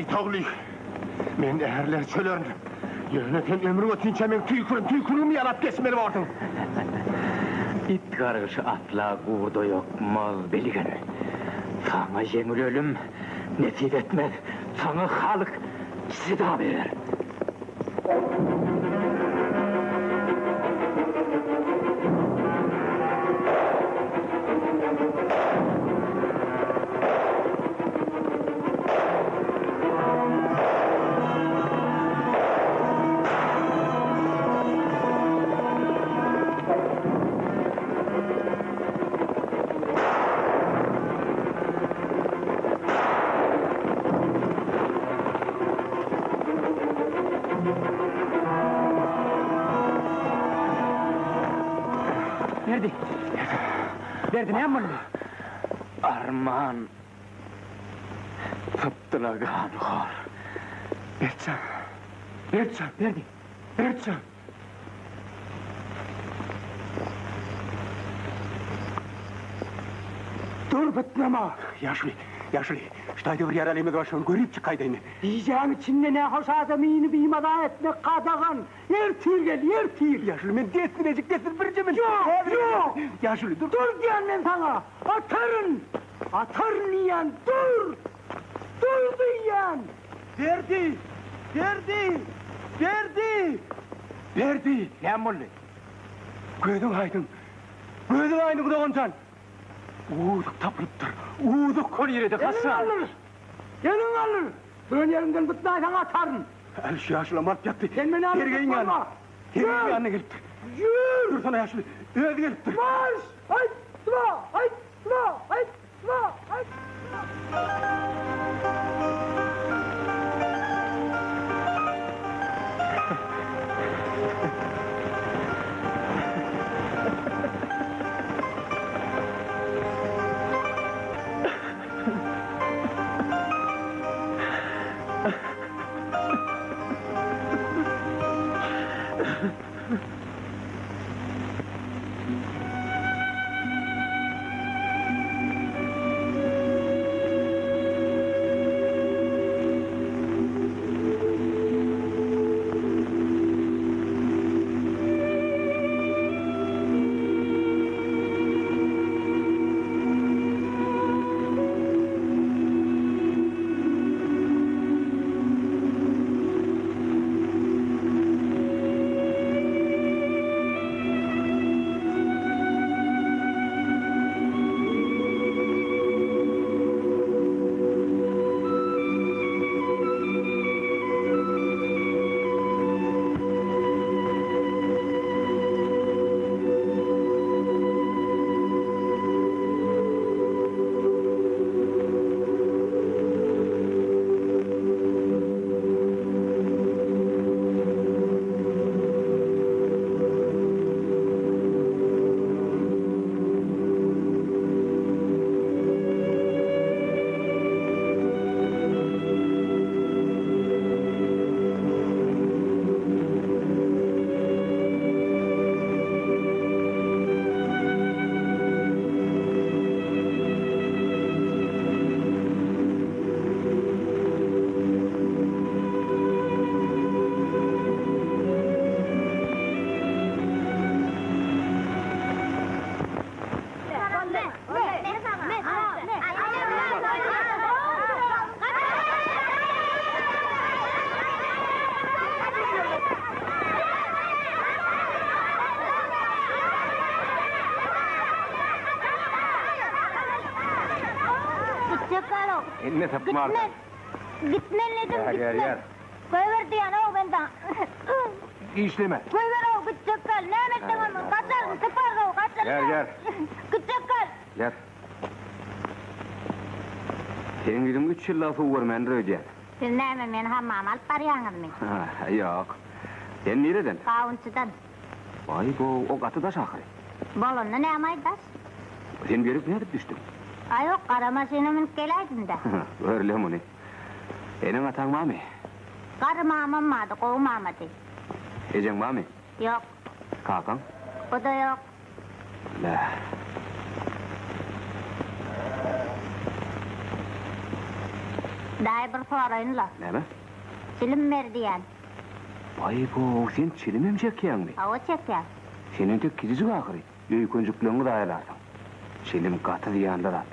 itogli. Men äherler çölerin. Yerine ten ömrüm ötünçe men tüykürümü yalap kesmeli vardın. İt kargışı atla kurda yok mal belgen. Sana jengil ölüm nesit etmez. Sana halık sida verer. Verdi ne yapmalı? Arman tıptılagan hor. Berçan. Verdi. Berçan. Dur bitnama. Yaşlı. Ştayda bir yaralıyımı karşılan görüp çıkaydayını. Diyeceğim içinde ne hoş adamını bir imada etmek kadağan. Yer tüy. Yaşlı men destinecek bir cemin. Yok. Yaşlı dur. Dur diyen ben sana. Atarın yiyen dur. Dur yiyen. Verdi. Ne yapmalı? Gödün aydın bu da oncan. Uğuduk tapılıptır. Uğuduk kol yere de kassan. Gelin alır. Bön yerinden bıtnaysan atarın. El şu yaşlı mart yattı. Sen beni alır. Tergeyin yanına. Tergeyin yanına geliptir. Yürü. Dur sana yaşlı. Öyle geliptir. Marş. Hayt. Ne tapmar? Gitmen dedim Yer. Koyver diyen o benden. İşleme. Koyver o küçük kal. Ne emekten onu? Kaçar sıfır o kaçar. Gel. Küçük kal. Gel. Senin gidin 3 yıl lafı var men rödiyen. Dinleme men hammam alıp baryanız men. Yok. Sen nereden? Kavunçudan. Vay bu o katı da şahri. Bolonda ne amaydas? Sen berip ne edip düştün? Ay yok karama senemin gelaydın da. Öyle mi? Senin atan mami? Karım amamadı, kovmamadı. Ecen mami? Yok, Kakan? o da yok. La. Daý bir sorayınla. Näme? Film berdiýän. Ay bu, sen çilimem çekýänmi? Awa çekýän. Senin tek kizici ahyry. Öýkönjüklerini daýalardyň. Çilim gaty diýanlar at.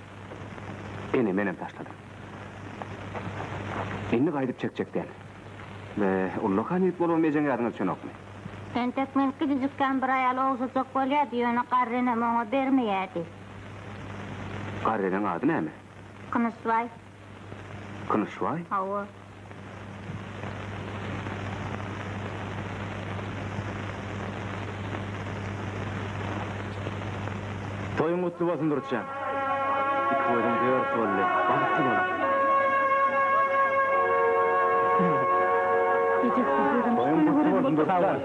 Ene menem taşladım. Indi gaýdyp çekjekden. Ve Allah'a niyet bolmaýan ýaryňa çönokmy? Sen Türkmen gidijikden bir aýal oguzajak bolýar, ýöne garryny maňa bermeýärdi. Garrynyň ady näme? Kynysbay. Kynysbay? Awa. Toyun mutlu bolsun Durutjan. İkbodun dör tolle, bagtly bola. Toyun mutlu bolsun Durutjan.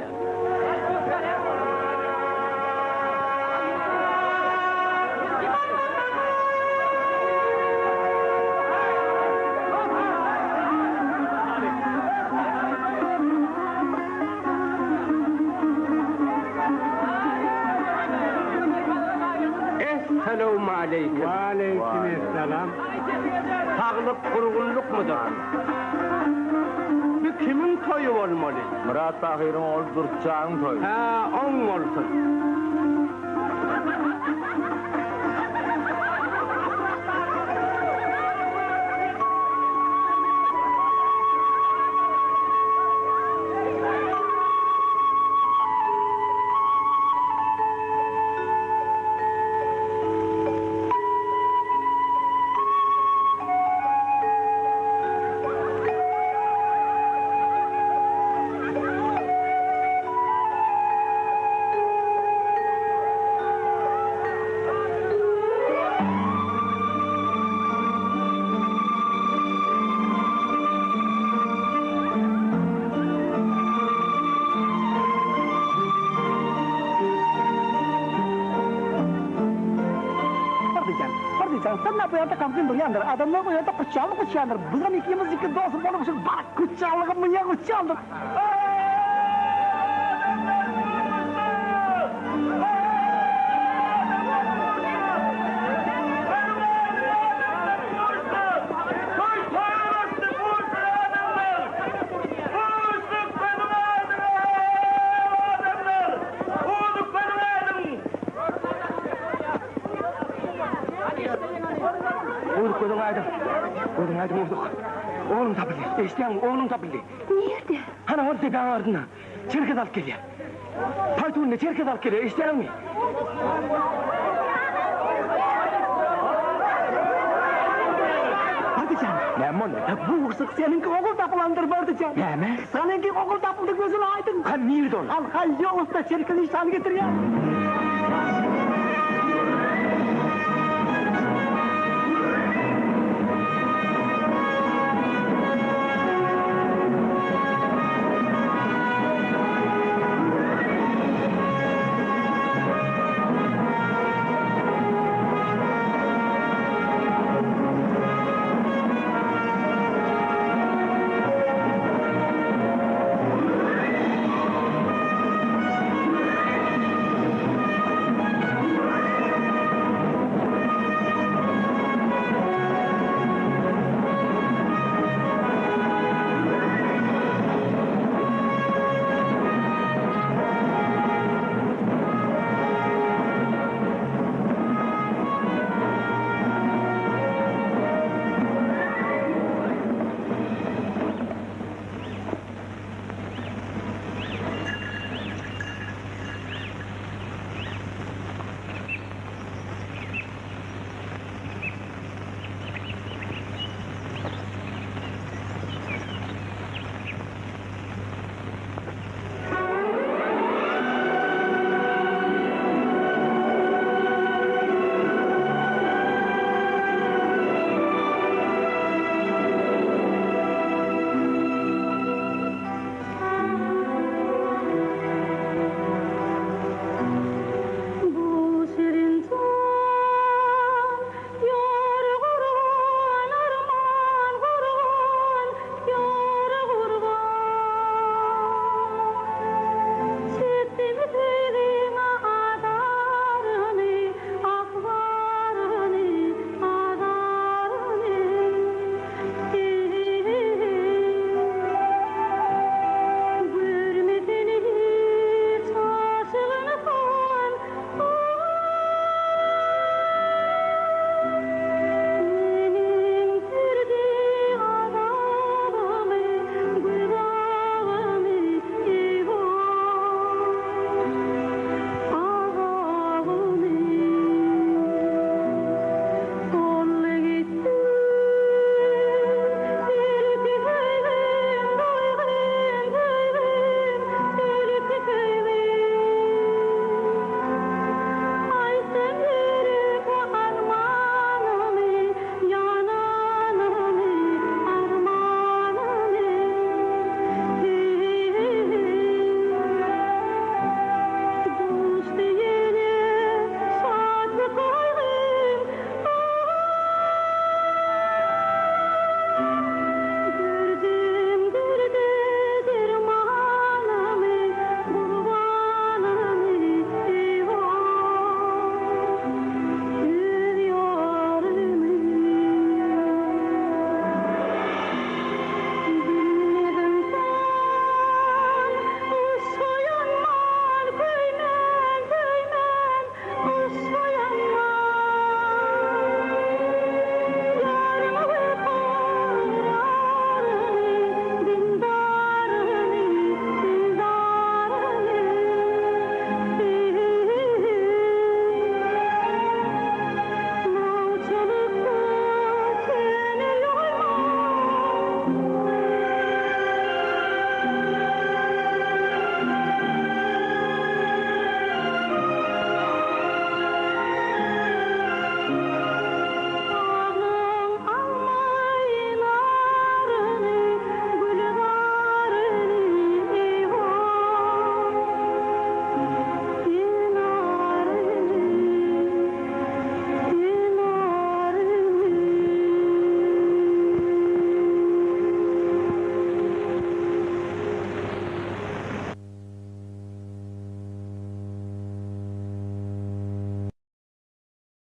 Selamun aleyküm. Aleykümselam. Sağlık kurgunluk mudur? Bu kimin toyu olmalı? Murat Bahir'in oğlu Durutjan'ın toyu. Ha, on olsun. Sen ne bu yanda kamzin duyandır, adamlar bu yanda kıçağındır. Bizim ikimiz iki dostum olmuşuz, bak kıçağlığı mı ya kıçağındır. Koydun aydın olduk. Oğlum tapıldı. İsteyen oğlum tapıldı. Nerede? Hani orada ben ardına. Çerkez alıp geliyor. Paytuğunda çerkez alıp geliyor. İsteyen mi? Hadi canım. Ne oldu? Bu hırsık seninki okul tapılandır vardı canım. Ne mi? Seninki okul tapıldı gözün aydın. Ha nerede o? Al hal yolunda çerkez iştahını getir ya.